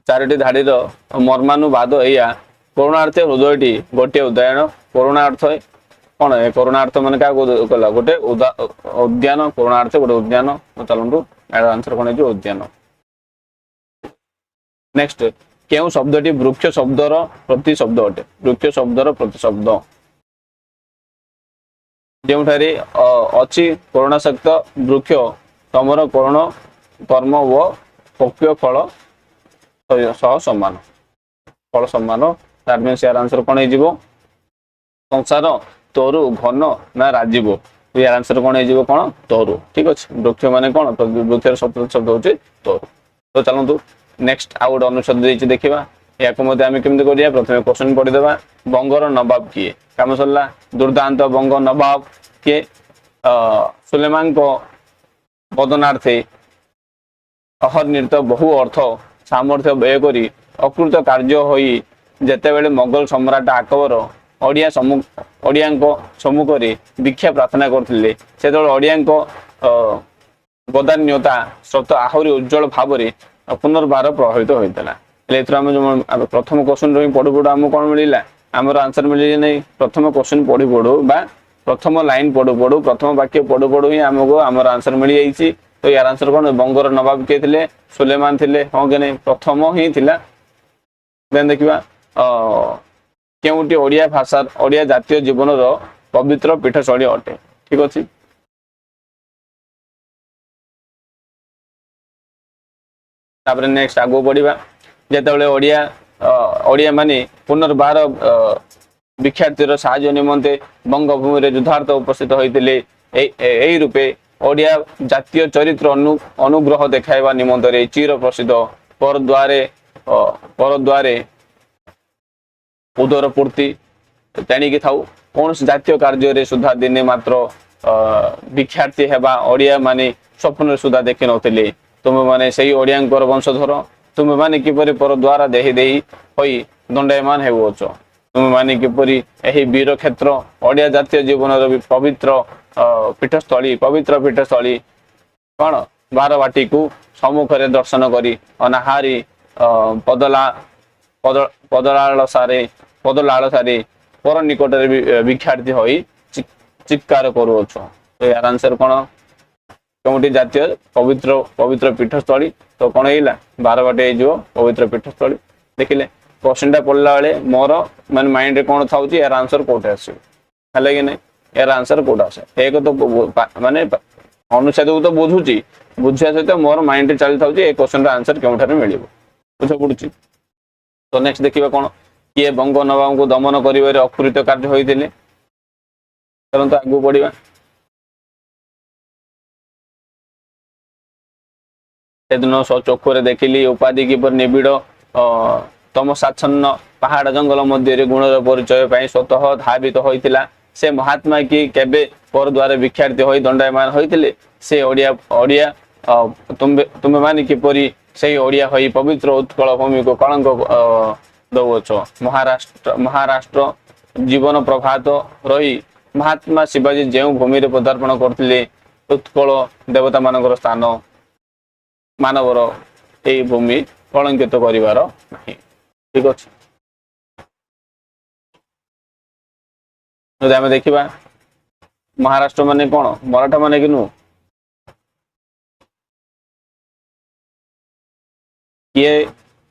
चारोटी धाड़ीर मर्मानुवाद या करुणार्थ हृदयटी गोटे उद्यान। करुणार्थ कौन है करुणार्थ मान क्या गला गोटे उद्यान करुणार्थ गोटे उद्यान। तो चलतु यार आंसर कौन है उद्यान। नेक्स्ट केउ शब्दटी वृक्ष शब्दर प्रतिशब्द अटे। वृक्ष शब्दर प्रतिशब्द जोठारे अच्छी करुणासक्त वृक्ष तमर करुण कर्म व पक्व फल सह सम्मान फल सम्मान। दैट मीन्स यार आंसर कौन हो संसार तोरु घन ना राजीव। तो यार आंसर कौन हो कौन तोरु। ठीक अच्छे वृक्ष माने कौन वृक्ष शब्द होचे तोरु। तो चलतु नेक्स्ट आउ गोटे अनुच्छेद देखा या कमी करा। प्रथम क्वेश्चन पढ़ीदेवा बंगर नवाब किए कम सरला। दुर्दांत बंग नवाब किए सुलेमान को बदनार्थे अहर्नित बहु अर्थ सामर्थ्य व्यय करी अकृत कार्य होई जेतेबेले मोगल सम्राट अकबर ओडिया सम्मुख दीक्षा प्रार्थना करथिले सेतबेले ओडिया गदान्यता स्रोत आहरी उज्जवल भाव में पुनर्बार प्रभावित होता है। प्रथम क्वेश्चन रही पढ़ु पढ़ु आमको कौन मिलला आमर आंसर मिले नहीं। प्रथम क्वेश्चन पढ़ु पढ़ु बा प्रथम लाइन पढ़ु पढ़ु प्रथम वाक्य पढ़ु पढ़ु ही आमको आमर आंसर मिल जाइए। तो यार आंसर कौन बंगर नवाब किए थे सुलेमान थे हाँ कि नहीं प्रथम ही थिला। देन देखा केउटी ओडिया भाषा ओडिया जातीय जीवन पवित्र पीठस्थली अटे। ठीक अच्छे तापर नेक्स्ट आगो बढ़िया जितेबाला ओडिया माने पुनर्बार भिक्षार्थीर साहाय्य निमंते बंगभूमि युद्धार्थ उपस्थित होते रूपे ओडिया जातीय चरित्र अनुग्रह देखाइबा निमंतरे चिर प्रसिद्ध परद्वारे उदर पूर्ति तेणिकी थाउ कौन जातीय कार्य सुधा दिने मात्र भिक्षार्थी हेबा ओडिया माने स्वप्न सुधा देखि नथिले। तुम माने सही ओडिया वंशधर तुम माने किपरि पर द्वारा देही देही होई दंडयमान हेउछ। तुम माने किपरि एही वीर क्षेत्र ओडिया जातीय जीवन पवित्र पीठस्थली कौन बारवाटी को सम्मुख दर्शन करी अनाहारी पदलालसारे पर निकट भिक्षार्थी होई चित्कार करुछ। तो यार आंसर कौन कौटी जातीय पवित्र पीठस्थली। तो कौन है बारवाटी हो पवित्र पीठस्थली। देखिले क्वेश्चन पढ़ला बेले मोर मान माइंड रे कौन था यार आंसर कौटे आसो कि नहीं यार आंसर कौटा आसे। एक तो माने अनुच्छेद को तो बुझुची बुझा सहित मोर माइंड रे चली था क्वेश्चन आंसर क्यों मिल बुझा पड़ी। तो नेक्स्ट देखिए कौन किए बंग नवाब को दमन कर अकृत कार्य होते। चलते आगू बढ़िया ସେଦିନ ଚକ୍ଷୁରେ ଦେଖିଲି ଉପାଧି କିପରି ନିବିଡ଼ ତମସାଚ୍ଛନ୍ନ ପାହାଡ଼ ଜଙ୍ଗଲ ମଧ୍ୟରେ ଗୁଣର ପରିଚୟ ପାଇଁ ସ୍ୱତଃ ଧାବିତ ହୋଇଥିଲା। ସେ ମହାତ୍ମା କି କେବେ ପରଦ୍ୱାରେ ଭିକ୍ଷାର୍ଥୀ ହୋଇ ଦଣ୍ଡାୟମାନ ହୋଇଥିଲେ। ସେ ଓଡ଼ିଆ ତୁମେମାନେ କିପରି ସେଇ ଓଡ଼ିଆ ହୋଇ ପବିତ୍ର ଉତ୍କଳ ଭୂମିକୁ କଳଙ୍କ ଦଉଅଛ। ମହାରାଷ୍ଟ୍ର ଜୀବନ ପ୍ରଭାତ ରହି ମହାତ୍ମା ଶିବାଜୀ ଯେଉଁ ଭୂମିରେ ପଦାର୍ପଣ କରିଥିଲେ ଉତ୍କଳ ଦେବତାମାନଙ୍କର ସ୍ଥାନ ମାନବର ଏହି ଭୂମି କଳଙ୍କିତ କରିବାର ନାହିଁ। ଠିକ ଅଛି। ଯଦି ଆମେ ଦେଖିବା ମହାରାଷ୍ଟ୍ର ମାନେ କଣ ମରାଠା ମାନେ କି ନୁହଁ? କିଏ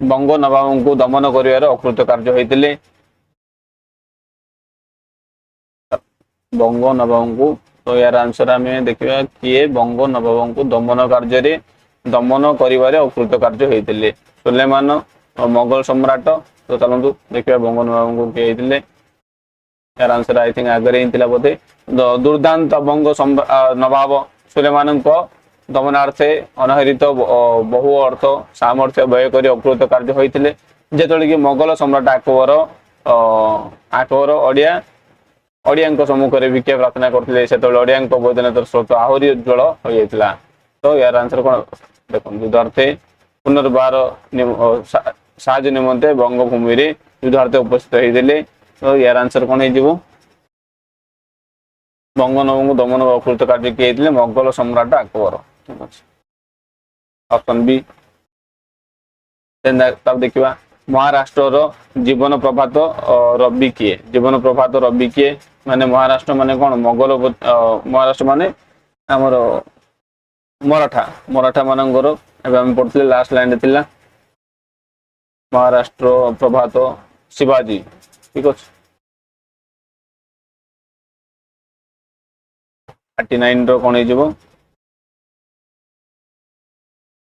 ବଙ୍ଗ ନବାବଙ୍କୁ ଦମନ କରିବାର ଅକୃତ କାର୍ଯ୍ୟ ହୋଇଥିଲେ? ବଙ୍ଗ ନବାବଙ୍କୁ। ତ ଏହାର ଆନ୍ସର ଆମେ ଦେଖିବା କିଏ ବଙ୍ଗ ନବାବଙ୍କୁ ଦମନ କରିବାରେ ଅକୃତ କାର୍ଯ୍ୟ ହେଇଥିଲେ? ସୁଲେମାନ ମୋଗଲ ସମ୍ରାଟ। ତ ଚାଲନ୍ତୁ ଦେଖିବା ବଙ୍ଗ ନବାବଙ୍କୁ କିଏ ହେଇଥିଲେ। यार आंसर आई थिंक आगे ही थिला बोधे दुर्दांत बंग नवाब सुलेमानଙ୍କ दमनार्थे अनहरित बहु अर्थ सामर्थ्य व्यय कर अकृत कार्य होइतिले जेतले कि मोगल सम्राट अकबर ओडिया सम्मुख में भिक्षा प्रार्थना करते से ओडिया बोधन स्रोत आहरी उज्ज्वल हो जाता। तो यार आंसर कौन देखो युद्धार्थे पुनर्बार साहाଯ୍ୟ निमंते बंगभूमि युद्धार्थे उपस्थित होते। तो यार आंसर कौन हो बंगनबू दमन अकृत कार्य किए मोगल सम्राट अकबर। ठीक अच्छे ऑप्शन बी। तब देखा महाराष्ट्र जीवन प्रभात रवि किए जीवन प्रभात रवि किए माने महाराष्ट्र माने कौन मोगल महाराष्ट्र माने आमर मराठा मानकर पढ़ते लास्ट लाइन थिला महाराष्ट्र प्रभात शिवाजी। ठीक अच्छे 39 रो कौन हो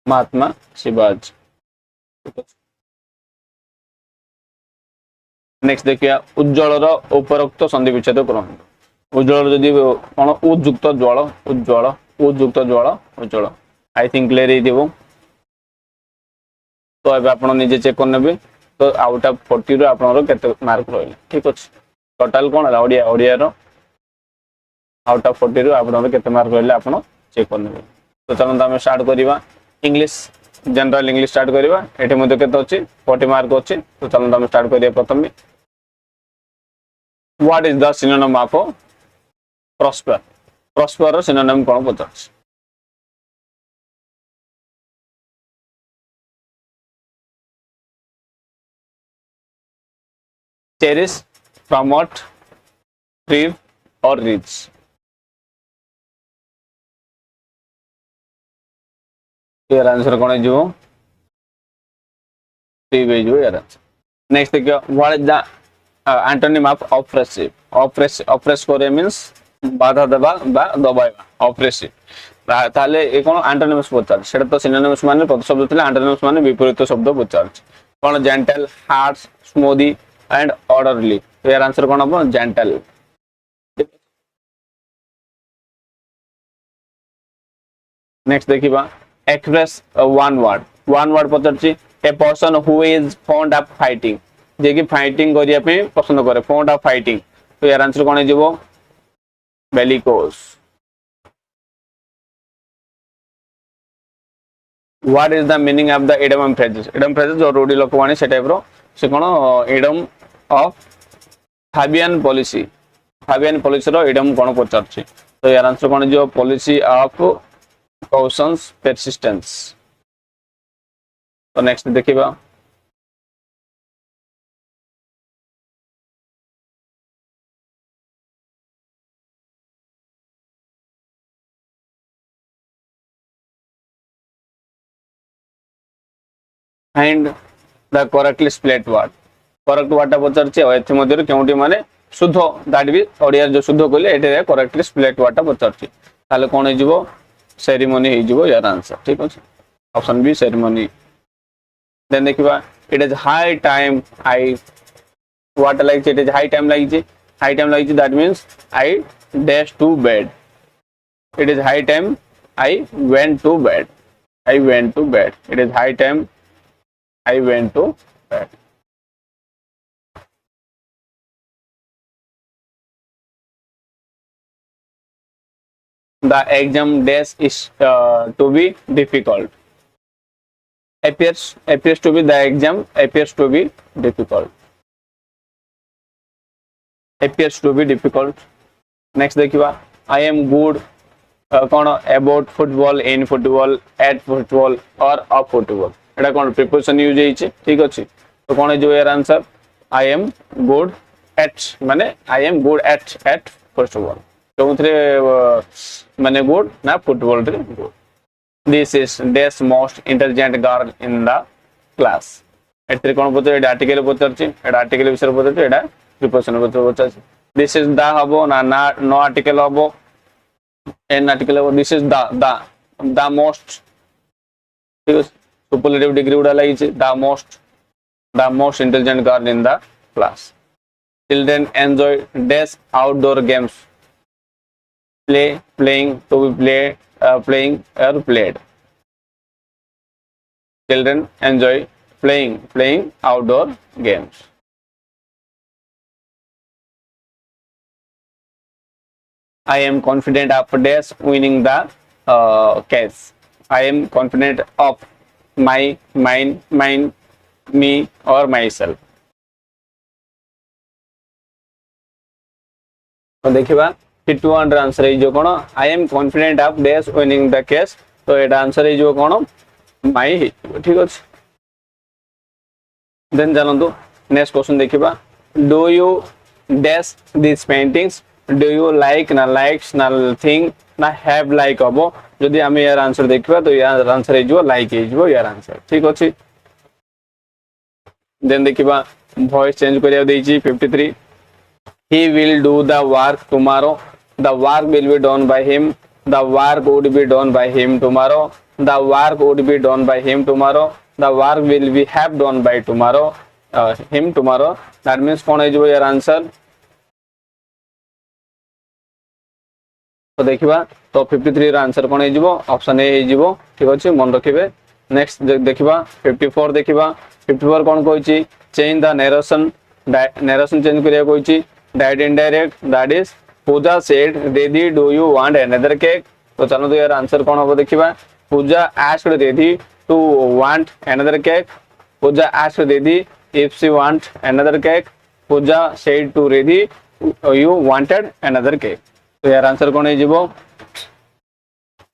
महात्मा शिवाजी। नेक्स्ट देखिए उज्ज्वल उपरोक्त संधि विच्छेद करंतु। उज्ज्वल जदि कौन उजुक्त ज्वाल उज्ज्वल उजुक्त ज्वाल उज्ज्वल आई थिंक क्लियर हो। तो अब आप निजे चेक करने तो आउट ऑफ 40 रो आपनरो केते मार्क रहिला। ठीक अछि टोटल कोन है ओडिया रो आउट ऑफ 40 रो आपनरो केते मार्क रहिला आपण चेक करने। तो चलो हम स्टार्ट करबा इंग्लिश जनरल इंग्लिश स्टार्ट करबा एठी मध्ये केते अछि 40 मार्क अछि। तो चलो हम स्टार्ट करिया प्रथम what is the synonym of prosper prosper रो सिनोनिम कोन पचाछ? cherish, promote, thrive or reach? यार आंसर कौन है थ्रिव है यार आंसर। नेक्स्ट देखियो what is the antonym of oppressive? Oppress करे मींस बाधा देबा बा दबाइबा ऑप्रेसिव। ताले ए कोन एंटोनिम्स पचार सेटा तो सिनोनिम्स माने प्रतिशब्द थिला एंटोनिम्स माने विपरीत शब्द पचार कोन gentle harsh smoothie and orderly. तो यार आंसर कौन हम जेंटल। नेक्स्ट देखिबा एक्सप्रेस वन वर्ड पचारछि a person who is fond of fighting जे कि फाइटिंग करिया पे पसंद करे फॉन्ड ऑफ फाइटिंग। तो यार आंसर कौन हो bellicose. What is the meaning of the idiom and phrases? Idiom phrases जो रूढ़ी लोकवाणी से टाइप रो से कौन इडियम ऑफ फाबियन पॉलिसी रो इडियम कौन पचारछि? तो यार आंसर कौन जो पॉलिसी ऑफ कॉशंस परसिस्टेंस। तो नेक्स्ट देखिबा find the correctly split word. Correct वर्डटा पचारछि एथि मध्ये केउटी माने शुद्ध दैट भी ओडिया जो शुद्ध कहले एटे करेक्टली स्प्लिट वर्डटा पचारछि ताले कोन हे जिवो सेरेमनी हे जिवो यार आंसर। ठीक अछि ऑप्शन बी सेरेमनी। देन देखिबा it is high time I what like it is high time like that means I dash to bed. It is high time I went to bed. I went to bed. It is high time. I went to bed. The exam dash is to be difficult. Appears to be, the exam appears to be difficult. Appears to be difficult. Next देखिवा, I am good कौन about football, in football, at football or of football. एटा कौन preposition use होइছে, ठीक अछि. तो कौन जो यार answer, I am good at माने I am good at football. कोउथरे माने good ना football रे good. This is dash most intelligent girl in the class. एतरे कौन पचर, एटा आर्टिकल पचरछि, एटा आर्टिकल विषय पचरछि, एटा preposition पचरछि. This is the habo na no article habo, an article habo. This is the most, because superlative degree uda lagi the most intelligent girl in the class. Children enjoy dash outdoor games. Playing, to be play, playing or played. Children enjoy playing outdoor games. I am confident of dash winning the case. I am confident of mine, me or myself. तो देखिबा fit one answer है जो कोन, I am confident of dash winning the case. तो एटा answer है जो कोन माई है, ठीक अछि. देन जानंतु नेक्स्ट क्वेश्चन देखिबा. Do you dash these paintings? Do you like ना likes ना think ना have like हबो. जदि आमे यार आंसर देखिबा तो यार आंसर है जो like है जो यार आंसर, ठीक अछि. देन देखिबा वॉइस चेंज करिया देछि 53. He will do the work tomorrow. The work will be done by him. The work would be done by him tomorrow. The work would be done by him tomorrow. The work will be have done by tomorrow. Him tomorrow. That means कौन है जो यार answer. तो देखिबा तो 53 रा answer cone हेजिवो, option A हेजिवो, ठीक अछि, मन रखिबे. नेक्स्ट देखिबा 54 देखिबा. 54 कोन कहछि, चेंज द नरेशन चेंज करिया कहछि. Direct indirect, that is Puja said didi do you want another cake. तो चलो तो यार आंसर कोन हो देखिबा. Puja asked didi to want another cake. Puja asked didi if she want another cake. Puja said to didi you wanted another cake. तो यार आंसर कौन है जीवो,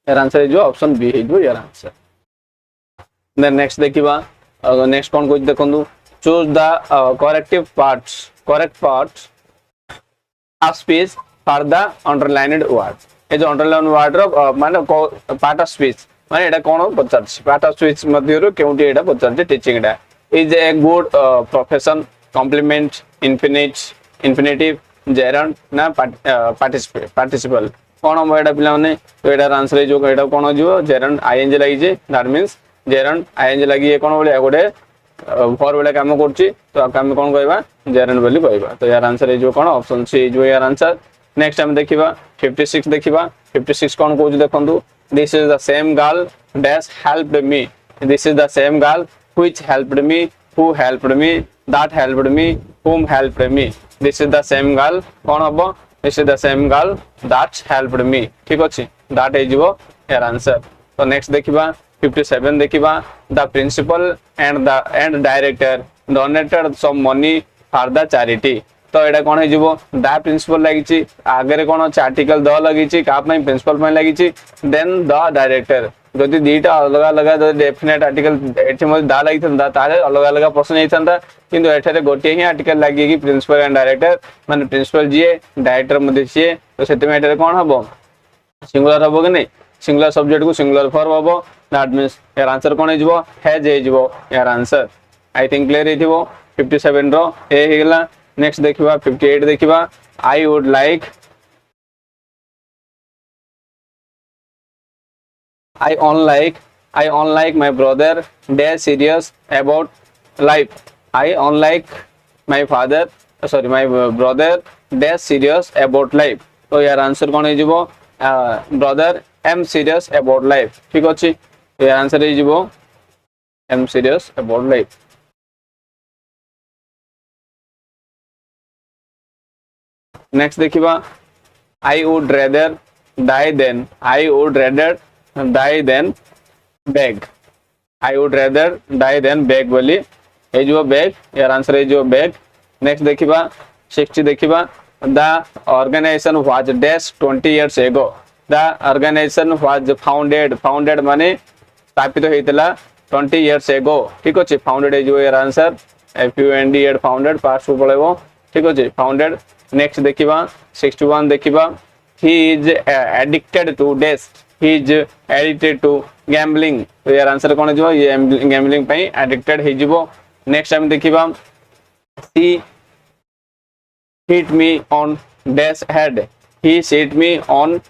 यार आंसर है जो ऑप्शन बी है जो यार आंसर. देन नेक्स्ट देखिबा. नेक्स्ट कौन कोच देखंदु. Choose the correct parts of speech for the underlined word. A जो अंडरलाइन वर्ड रो माने पार्ट ऑफ स्पीच माने एटा कोन पचारछि. पार्ट ऑफ स्पीच मध्यरो केउटी एटा पचारछि. टीचिंग एटा is a good profession, complement, infinitive, gerund ना पार्टिसिपल. कौन हम एटा पिला माने. तो एटा आंसर है जो एटा कोन जो जेरंड आईएनजी लागि जे. दैट मींस जेरंड आईएनजी लागि ए कोन बोले गोटे फॉर बोले काम करछि. तो काम कोन कहबा, जेरंड बोली कहबा. तो यार आंसर है जो कोन ऑप्शन सी जो यार आंसर. नेक्स्ट हम देखिबा 56 देखिबा. 56 कोन कहू देखंतु. This is the same girl dash helped me. This is the same girl which helped me, who helped me, that helped me, whom helped me. This is the same girl कौन हबो. This is the same girl that helped me, ठीक अछि. that is your answer. तो next देखिबा 57 देखिबा. the principal and director donated some money for the charity. तो एटा कोन हे जिवो. द प्रिंसिपल लागिछि, आगरे कोन अछि आर्टिकल द लागिछि, का पय प्रिंसिपल पय लागिछि. Then the director. जदि दीटा अलग अलग डेफिनेट आर्टिकल एठी म दा लागि थंदा ताले अलग अलग प्रश्न नै थंदा. किंतु एठारे गोटे ही आर्टिकल लागि कि प्रिंसिपल एंड डायरेक्टर माने प्रिंसिपल जीए डायरेक्टर मध्ये छे. तो सेते एठारे कोन हबो, सिंगुलर हबो कि नै. सिंगुलर सब्जेक्ट को सिंगुलर फॉर्म हबो. दैट मींस यार आंसर कोन हे जिवो, हैज हे जिवो यार आंसर. आई थिंक क्लियर हे थिवो. 57 रो ए हे गेला. नेक्स्ट देखिबा 58 देखिबा. I would like I unlike my brother dash serious about life. I unlike my brother dash serious about life. तो यार आंसर कौन है जीवो. Brother am serious about life, ठीक अछि. तो यार आंसर है जीवो am serious about life. Next देखिबा I would rather die than I would rather die than beg। I would rather die than beg बोली ए जो beg यार आंसर है जो beg। नेक्स्ट देखिबा 60 देखिबा the organization was dash 20 years ago। the organization was founded माने स्थापित होइतला 20 years ago ठीक अछि। फाउंडेड है जो यार आंसर FUND फाउंडेड पास्ट को पळेबो ठीक अछि फाउंडेड। नेक्स्ट देखिबा 61 देखिबा he is addicted to dash he is addicted to gambling। तो यार आंसर कोन जो ये गैम्बलिंग पई एडिक्टेड हे जिवो। नेक्स्ट टाइम देखिबा he hit me on dash head he hit me on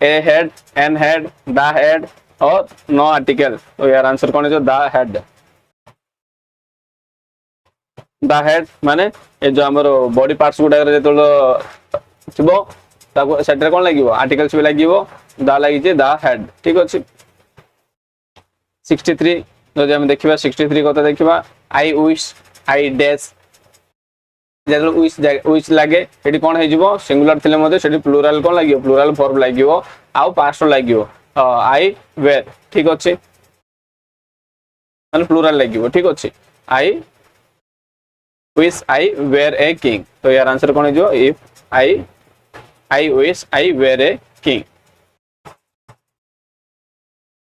a head an head the head और no article। तो यार आंसर कोन जो the head the head माने ए जो हमर बॉडी पार्ट्स गुडा जेतलो थिबो ताको सेटर कोन लागिवो आर्टिकल्स भी लागिवो दा लागि जे दा हेड ठीक अछि। 63 जदि हम देखिबा 63 कथा देखिबा आई विश आई डैश जेतलो विश लागे एटी कोन हे जिवो सिंगुलर थिले मध्ये सेटी प्लुरल कोन लागिवो प्लुरल फॉर्म लागिवो आउ पास्ट लागिवो आई वेयर ठीक अछि माने प्लुरल लागिवो ठीक अछि। I wish I were a king. तो यार आंसर कोन हे जो if I wish I were a king।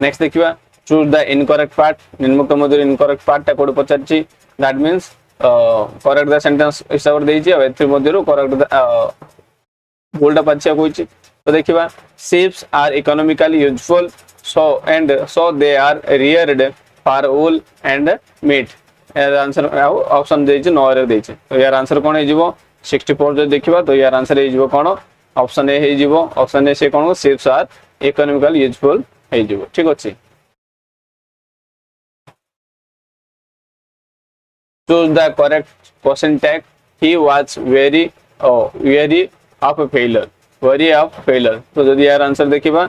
Next देखिबा choose the incorrect part निम्नलिखित मध्ये incorrect part ता code पचारची that means correct the sentence हिसाब देइची आ एथि मध्यरु correct the बोल्ड पछिया कोइची। तो देखिबा ships are economically useful so they are reared for wool and meat। यार आंसर ऑप्शन देइची नो रे देइची। तो यार आंसर कोन हे जिवो 64 जो देखिबा तो यार आंसर हे जिवो कोन ऑप्शन ए हे जिवो ऑप्शन ए से कोन शिप्स आर इकोनॉमिकल यूजफुल हे जिवो ठीक अछि। Choose the correct question tag he was very of a failure very of failure। तो जदि यार आंसर देखिबा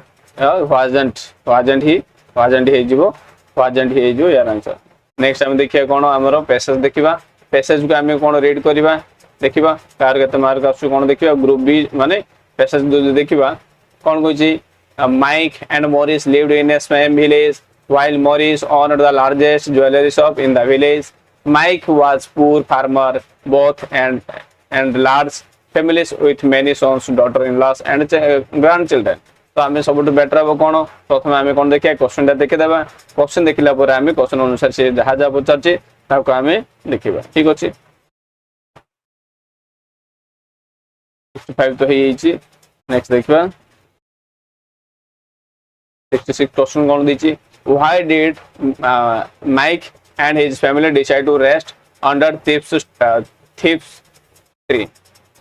wasn't he जिवो wasn't he जो यार आंसर। नेक्स्ट हम देखिया कोन हमरो पैसेज देखिबा पैसेज को हम कोन रीड करिबा देखिबा कार केते मार्क आसु कोन देखिबा ग्रुप बी माने पैसेज देखिबा कोन कोची Mike and Morris lived in a small village while Morris owned the largest jewelry shop in the village। Mike was poor farmer both and large families with many sons daughter-in-laws and grandchildren। तो हमें सबटु better हो कोन प्रथम हमें कोन देखिया question देखि देबा question देखिला पर हमें क्वेश्चन अनुसार से जहा जा पचारची ताको हमें देखिबा ठीक अछि। 65 तो हे छी। नेक्स्ट देखिबा 66 क्वेश्चन कोन दिची why did Mike and his family decide to rest under thieves tree।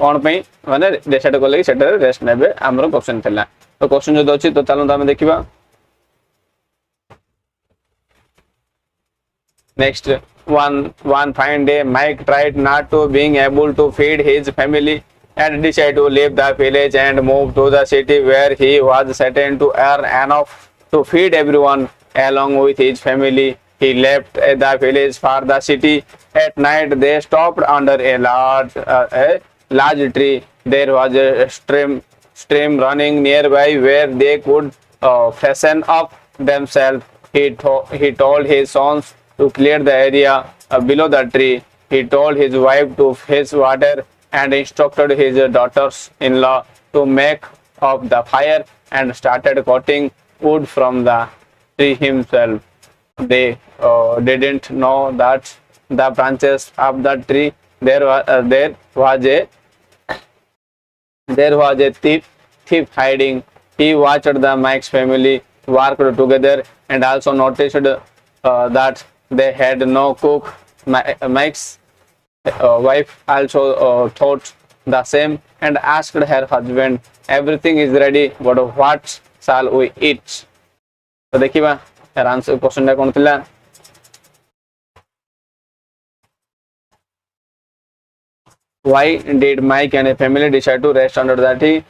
कोन पे माने डिसाइड करले सेटर रेस्ट नेबे हमरो क्वेश्चन थला। तो क्वेश्चन जो अछि तो चलो हम देखिबा। Next one fine day Mike tried not to being able to feed his family and decided to leave the village and move to the city where he was certain to earn enough to feed everyone along with his family। He left the village for the city। At night they stopped under a large tree। There was a stream running nearby where they could freshen up themselves। He told his sons to clear the area below the tree। He told his wife to fetch water and instructed his daughters-in-law to make up the fire and started cutting wood from the tree himself। They didn't know that the branches of the tree there was a thief hiding। He watched the Mike's family work together and also noticed that they had no cook। Mike's wife also thought the same and asked her husband, everything is ready but what shall we eat। तो देखिबा यार answer question कोन थिला why did Mike and a family decide to rest under the tree।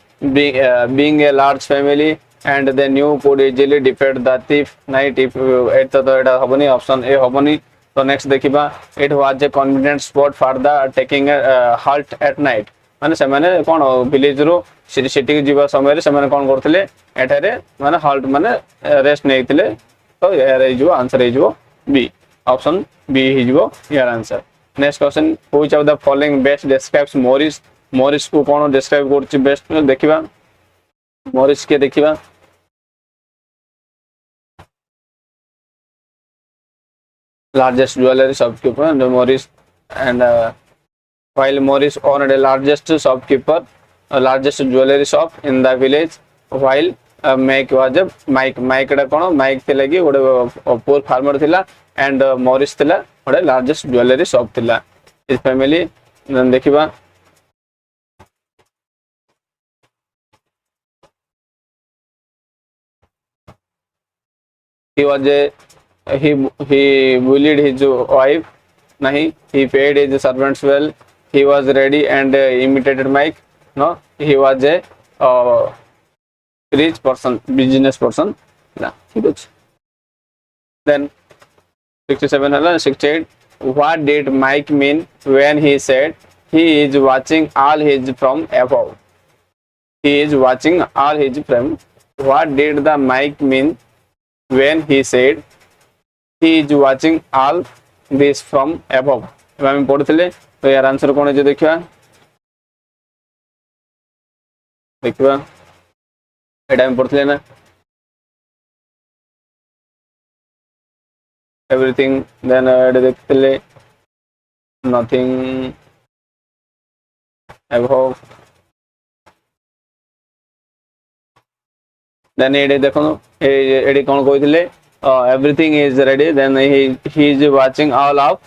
Being a large family and they knew could easily defeat the thief night if ଏଟା ତ ଏଟା ହବନି option ଏ ହବନି ତ ନେକ୍ସଟ ଦେଖିବା it was a convenient spot for the taking a halt at night ମାନେ ସେମାନେ କଣ ଭିଲେଜ ରୁ ସିଟି କୁ ଯିବା ସମୟରେ ସେମାନେ କଣ କରୁଥିଲେ ଏଠାରେ ମାନେ halt ମାନେ ରେଷ୍ଟ ନେଇଥିଲେ ତ ଏହାର ହେଇଯିବ ଆନ୍ସର ହେଇଯିବ B ଅପସନ B ହେଇଯିବ ଏହାର answer next question which of the following best describes Morris Morris को कौन डिस्क्राइब करछि बेस्ट देखिबा मोरिस के देखिबा largest jewelry shopkeeper and Morris and while Morris owned a largest shopkeeper largest jewelry shop in the village while Mike was a Mike दा कोन Mike थिला कि गोटे पोर फार्मर थिला and Morris थिला गोटे largest jewelry shop थिला his family देखिबा he was a he bullied his wife nahi he paid his servants well he was ready and imitated Mike no he was a rich person business person na ठीक ଅଛି then 67 hala 68 what did Mike mean when he said he is watching all his from above he is watching all his from what did the Mike mean when he said he is watching all this from above अब हम पढ़ुଥିଲେ तो यार answer कोन जे देखिबा देखिबा एटा हम पढ़ुଥିଲେ ना everything then एटा देखिଥିଲେ nothing above then एडे देखो एडे कोन कहिଥିଲେ everything is ready then he is watching all of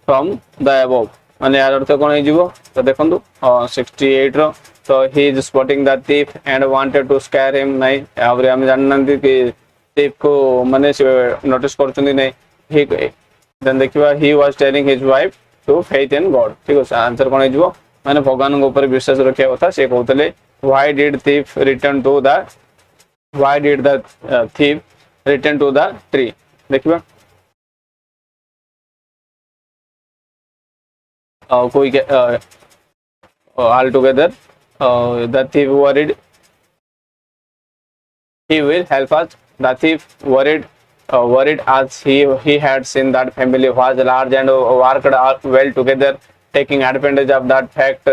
from the above माने यार अर्थ कोन हिजिवो तो देखंतु 68 रो so he is spotting the thief and wanted to scare him नै आबरे हम जाननंती कि thief को माने नोटिस करचुंदी नै he then देखिबा he was telling his wife to faith in God ठीक है आंसर कोन हिजिवो माने भगवान को ऊपर विश्वास रखिया कथा से कहतले why did thief return to the why did the thief return to the tree देखिबा कोई all together the thief worried he will help us the thief worried as he had seen that family was large and worked well together taking advantage of that fact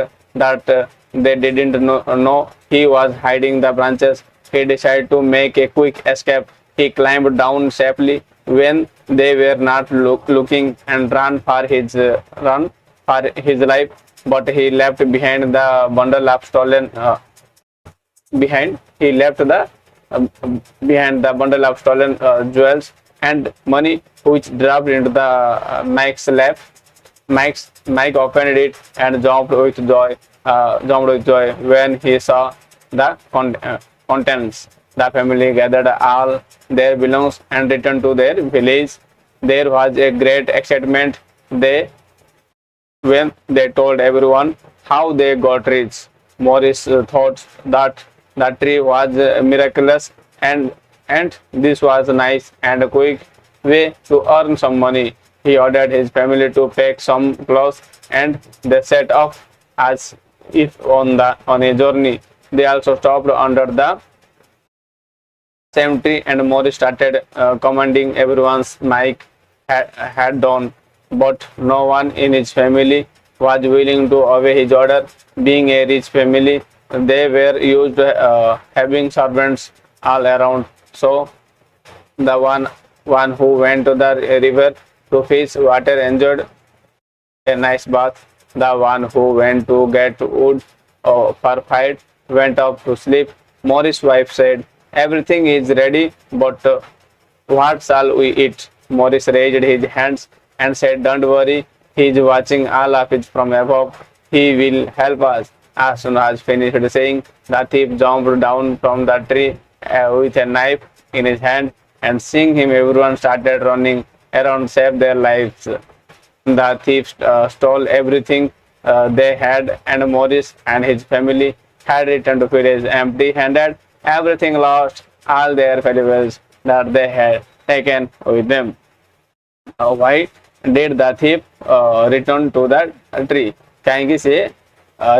that they didn't know he was hiding the branches he decided to make a quick escape he climbed down safely when they were not looking and ran for his life but he left behind the bundle of stolen jewels and money which dropped into the Mike's lap Mike opened it and jumped with joy when he saw the contents the family gathered all their belongings and returned to their village there was a great excitement when they told everyone how they got rich Morris thought that the tree was miraculous and this was a nice and quick way to earn some money he ordered his family to pack some clothes and they set off as if on a journey they also stopped under the same tree and Morris started commanding everyone's Mike had done but no one in his family was willing to obey his order being a rich family they were used to having servants all around so the one who went to the river to fish water enjoyed a nice bath the one who went to get wood for fire went off to sleep Morris' wife said everything is ready but what shall we eat Morris raised his hands and said don't worry he is watching all of it from above he will help us as soon as finished saying the thief jumped down from the tree with a knife in his hand and seeing him everyone started running around save their lives the thief stole everything they had and Morris and his family had returned to village empty handed everything lost all their valuables that they had taken with them. Why did the thief return to the tree? कहीं से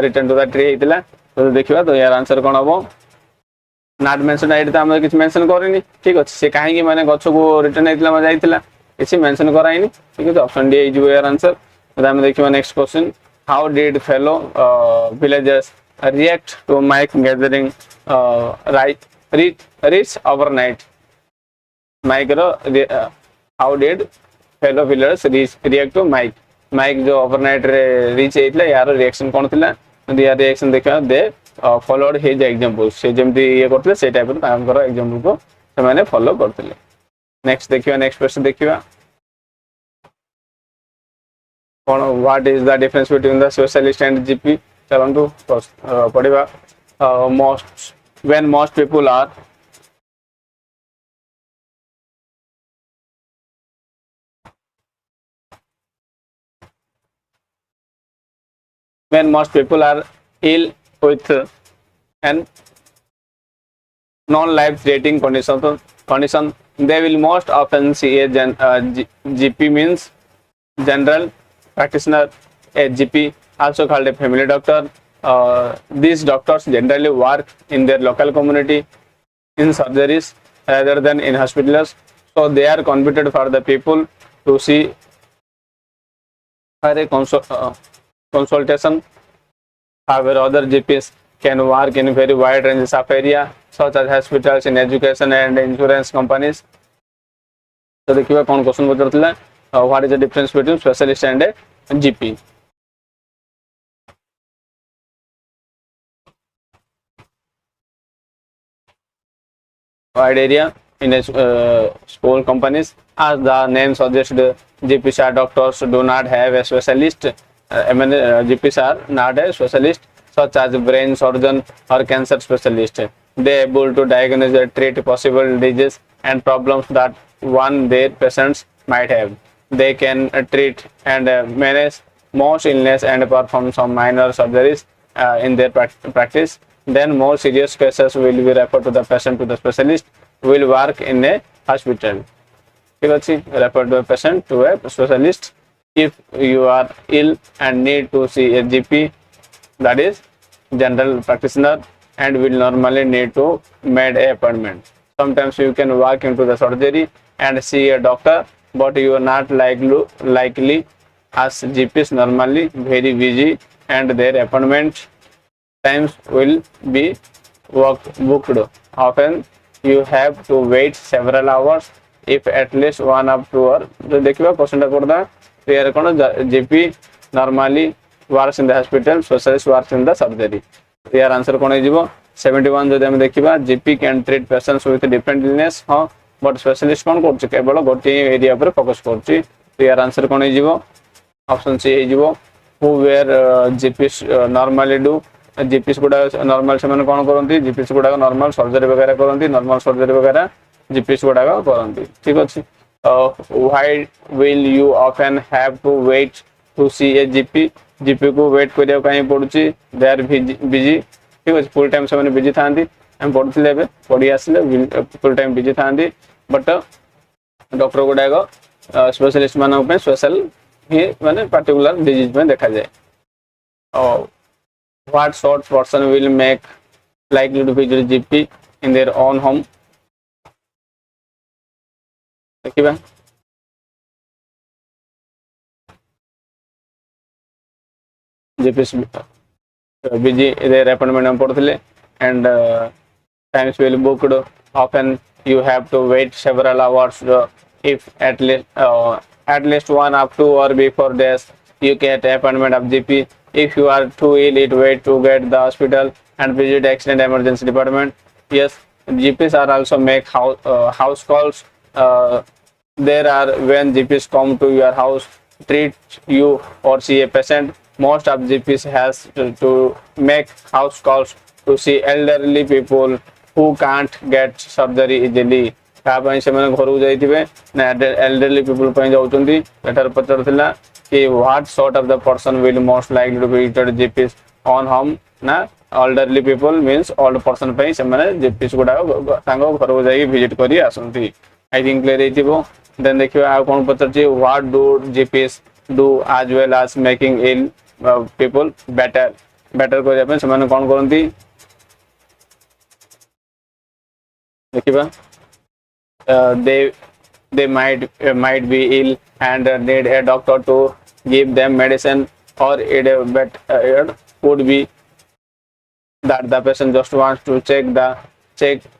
return to the tree ହେଇଥିଲା तो देखिबा तो यार answer कोन हबो not mention eight त हम किछ मेंशन करिनी ठीक अछि से काहे माने गछ को रिटर्न ହେଇଥିଲା म जाइतिला किछ मेंशन कराइनी ठीक अछि option D is your answer तो हम देखिबा next question how did fellow villagers react to Mike gathering reach overnight. Mike how did fellow villagers react to Mike? Mike जो overnight reach ହେଇଥିଲା यार रिएक्शन कोन थिला यार रिएक्शन देखा दे followed his example से जेमती ये करथिले से टाइप रो तांकर एग्जांपल को से माने फॉलो करथिले. नेक्स्ट देखिबा नेक्स्ट क्वेश्चन देखिबा कोन what is the difference between the specialist and GP चलंतु पढ़िबा most when most people are ill with an non-life threatening condition they will most often see a GP means general practitioner. A GP also called a family doctor. These doctors generally work in their local community in surgeries rather than in hospitals, so they are competent for the people to see for a consultation. However, other GPs can work in very wide ranges of area such as hospitals, in education and insurance companies. So देखिए कौन question पचारथिला what is the difference between specialist and a GP? Wide area in a small companies, as the name suggests, GPs are doctors do not have a specialist. GPs are not a specialist such as brain surgeon or cancer specialist. They are able to diagnose and treat possible diseases and problems that one their patients might have. They can treat and manage most illness and perform some minor surgeries in their practice. Then more serious cases will be referred to the patient to the specialist who will work in a hospital. Refer the patient to a specialist. If you are ill and need to see a GP, that is general practitioner, and will normally need to make an appointment. Sometimes you can walk into the surgery and see a doctor, but you are not likely as GPs normally very busy and their appointment times will be booked. Often you have to wait several hours if at least 1 or 2 hours. तो देखिए question करदा clear cone GP normally works in the hospital, specialist works in the surgery. यार answer कोन हे जिवो 71 जदि हम देखिबा GP can treat patients with different illness हां बट स्पेशलिस्ट कोन करछ केवल गोटे एरिया पर फोकस करछ. तो यार आंसर कोन हे जिवो ऑप्शन सी हे जिवो who were GPs normally do. GPs गुडा नॉर्मल से माने कोन करंती जीपीस गुडा नॉर्मल सर्जरी वगैरह करंती नॉर्मल सर्जरी वगैरह जीपीस गुडा करंती ठीक अछि. Why will you often have to wait to see a GP को वेट करिया काई पडुची दे आर बिजी ठीक अछि. फुल टाइम से माने बिजी थांती हम पडथिले बे पडी आसले फुल टाइम बिजी थांती बट डॉक्टर गुडा स्पेशलिस्ट मानन पे स्पेशल ही माने पर्टिकुलर डिजीज में देखा जाए. What sort person will make likely to visit GP in their own home? देखिबा GPs busy their appointment हम पढ़थिले and times will booked. Often you have to wait several hours if at least 1 or 2 or before days you get appointment of GP. If you are too ill, it wait to get the hospital and visit accident emergency department. Yes, GPs are also make house calls. There are when GPs come to your house, treat you or see a patient. Most of GPs has to make house calls to see elderly people who can't get surgery easily. तापई से मन घर जाइथिबे ना elderly people पई जाउचंती एटार पचर थिला कि what sort of the person will most likely to visit GPs on home ना elderly people means old person ପାଇଁ ସେମାନେ GPs ଗୁଡାକ ତାଙ୍କ ଘରକୁ ଯାଇକି visit କରି ଆସନ୍ତି। I think clear ହେଇଥିବ। then ଦେଖିବା ଆଉ କଣ ପଚାରୁଛି what do GPs do as well as making ill people better କରିବା ପାଇଁ ସେମାନେ କଣ କରନ୍ତି ଦେଖିବା they might be ill and need a doctor to give them medicine or it could be that the patient just wants to check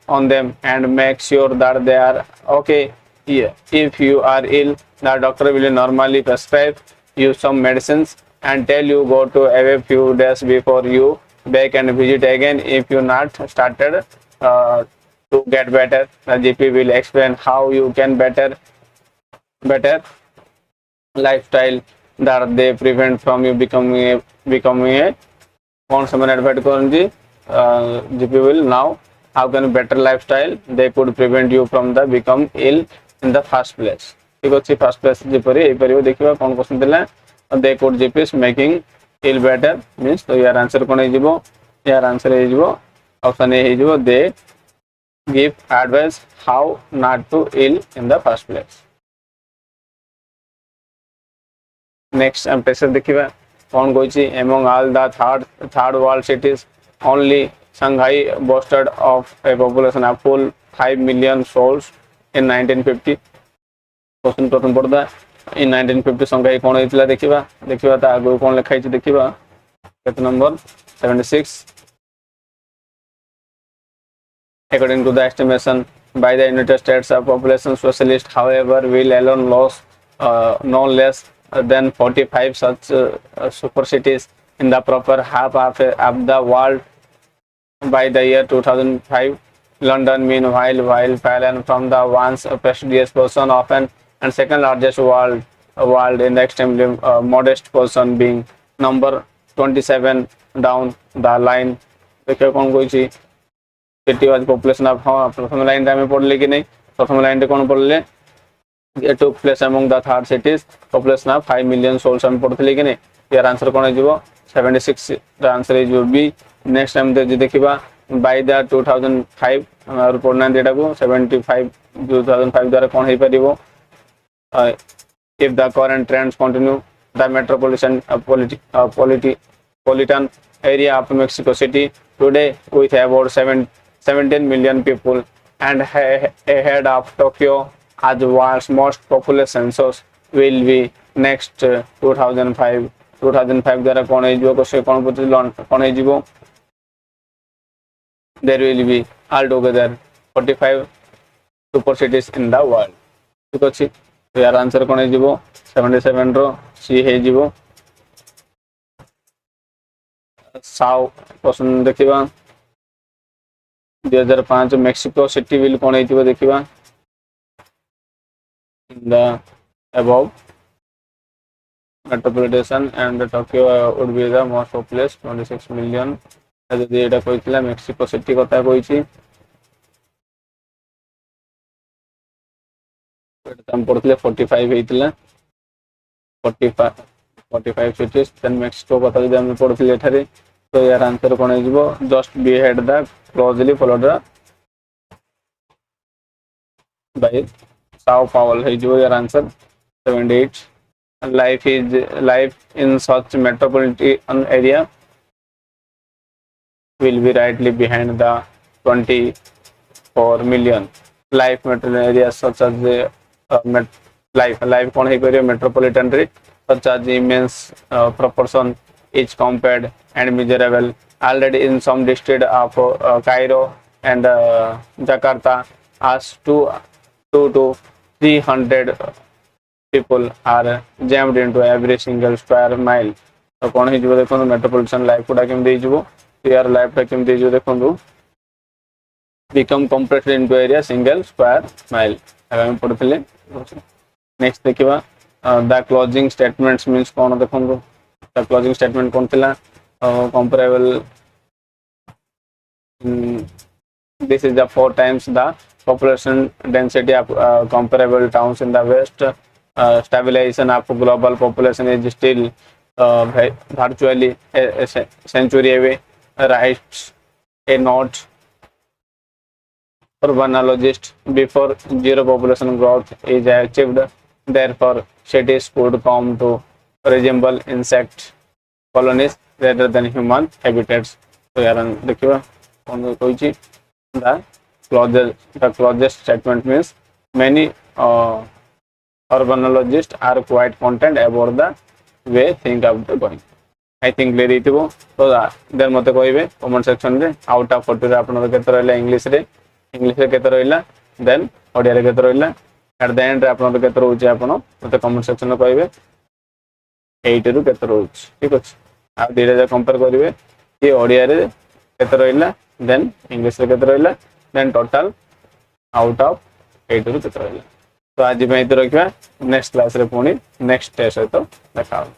on them and make sure that they are okay. Yeah. If you are ill, the doctor will normally prescribe you some medicines and tell you go to a few days before you back and visit again. If you not started to get better, the GP will explain how you can better lifestyle that they prevent from you becoming a कौन से मैंने advice करूँगी GP will now how can better lifestyle they could prevent you from the become ill in the first place ठीक अच्छी first place जिपरी ये परियो देखिए कौन क्वेश्चन दिला they could GPs making ill better means तो यार आंसर कौन है जीवो यार आंसर है जीवो ऑप्शन ए है जीवो they give advice how not to ill in the first place। next हम प्रेशर देखिए कौन कोई among all the third world cities only Shanghai boasted of a population of full 5 million souls in 1950 question प्रथम पढ़दा in 1950 संख्या कौन होइतिला देखिबा ता आगो कौन लिखा हिच देखिबा केते number 76 according to the estimation by the United States population specialist however will alone lost no less than 45 such super cities in the proper half of the world by the year 2005. London meanwhile while fallen from the once prestigious position often and second largest world in the extremely modest position being number 27 down the line देखिए कौन कोई city wise population of हाँ प्रथम line रे हमें पढ़ले कि नहीं प्रथम लाइन रे कौन पढ़ले it took place among the third cities population of 5 million souls हम पढ़ले कि नहीं यार आंसर कौन है जीवो 76 द आंसर है जो बी नेक्स्ट टाइम देखिबा by the 2005 और पढ़ना डेटा को 75 2005 द्वारा कौन है परिबो if the current trends continue the metropolitan area of Mexico City today with about 17 million people and ahead of Tokyo as the world's most populous census will be next 2005 द्वारा कौन है जो से कौन कौन है जीवो there will be altogether 45 super cities in the world ठीक अछि तो यार आंसर कौन है जीवो 77 रो सी है जीवो साउ क्वेश्चन देखिबा 2005 मेक्सिको सिटी विल कौन है जीवो देखिबा in the above metropolitan and the Tokyo would be the most populous 26 million यदि एटा कहितला मेक्सिको सिटी कथा कहिछि एटा हम पढ़थले 45 हेतिला 45 cities then मेक्सिको कथा जदि हम पढ़थले एठारे तो यार आंसर कोन हिजबो just be ahead the closely followed by Sao Paulo हिजबो यार answer 78 life in such metropolitan area will be rightly behind the 24 million life metropolitan areas such as the life कौन है करियो metropolitan रे such as immense proportion is compared and miserable already in some district of Cairo and Jakarta as 200 to 300 people are jammed into every single square mile तो कौन है जो देखो metropolitan life कोडा केम दे जिवो यार लाइफ टा केम दे जो देखो become compressed into area single square mile हम पढ़थले नेक्स्ट देखिबा द क्लोजिंग स्टेटमेंट्स मींस कोन देखो द क्लोजिंग स्टेटमेंट कोन थिला comparable this is the 4 times the population density of comparable towns in the west stabilization of global population is still virtually a century away writes a note urbanologist before zero population growth is achieved. Therefore, cities could come to resemble insect colonies rather than human habitats. So, यार देखिए कौन कोई the closest statement means many urbanologists are quite content about the way think of the going. I think clear ହେଇଥିବ ତ ଦେନ୍ ମତେ କହିବେ comment section ରେ out of 40 ରେ ଆପଣଙ୍କର କେତେ ରହିଲା ଇଂଲିଶ ରେ କେତେ ରହିଲା ଦେନ୍ ଓଡ଼ିଆରେ କେତେ ରହିଲା ଆଟ୍ ଦ ଏଣ୍ଡ ରେ ଆପଣଙ୍କର କେତେ ରହୁଛି ଆପଣ ମତେ କମେଣ୍ଟ ସେକ୍ସନ ରେ କହିବେ 8 ରୁ କେତେ ରହୁଛି ଠିକ ଅଛି ଆଉ ଦିଟା ଯାକ କମ୍ପେୟାର କରିବେ କି ଓଡ଼ିଆରେ କେତେ ରହିଲା ଦେନ୍ ଇଂଲିଶ ରେ କେତେ ରହିଲା ଦେନ୍ ଟୋଟାଲ ଆଉଟ୍ ଅଫ 8 ରୁ କେତେ ରହିଲା ତ ଆଜି ପାଇଁ ତ ରଖିବା ନେକ୍ସଟ କ୍ଲାସ ରେ ପୁଣି ନେକ୍ସଟ ଟେଷ୍ଟ ସହିତ ଦେଖା ହବ।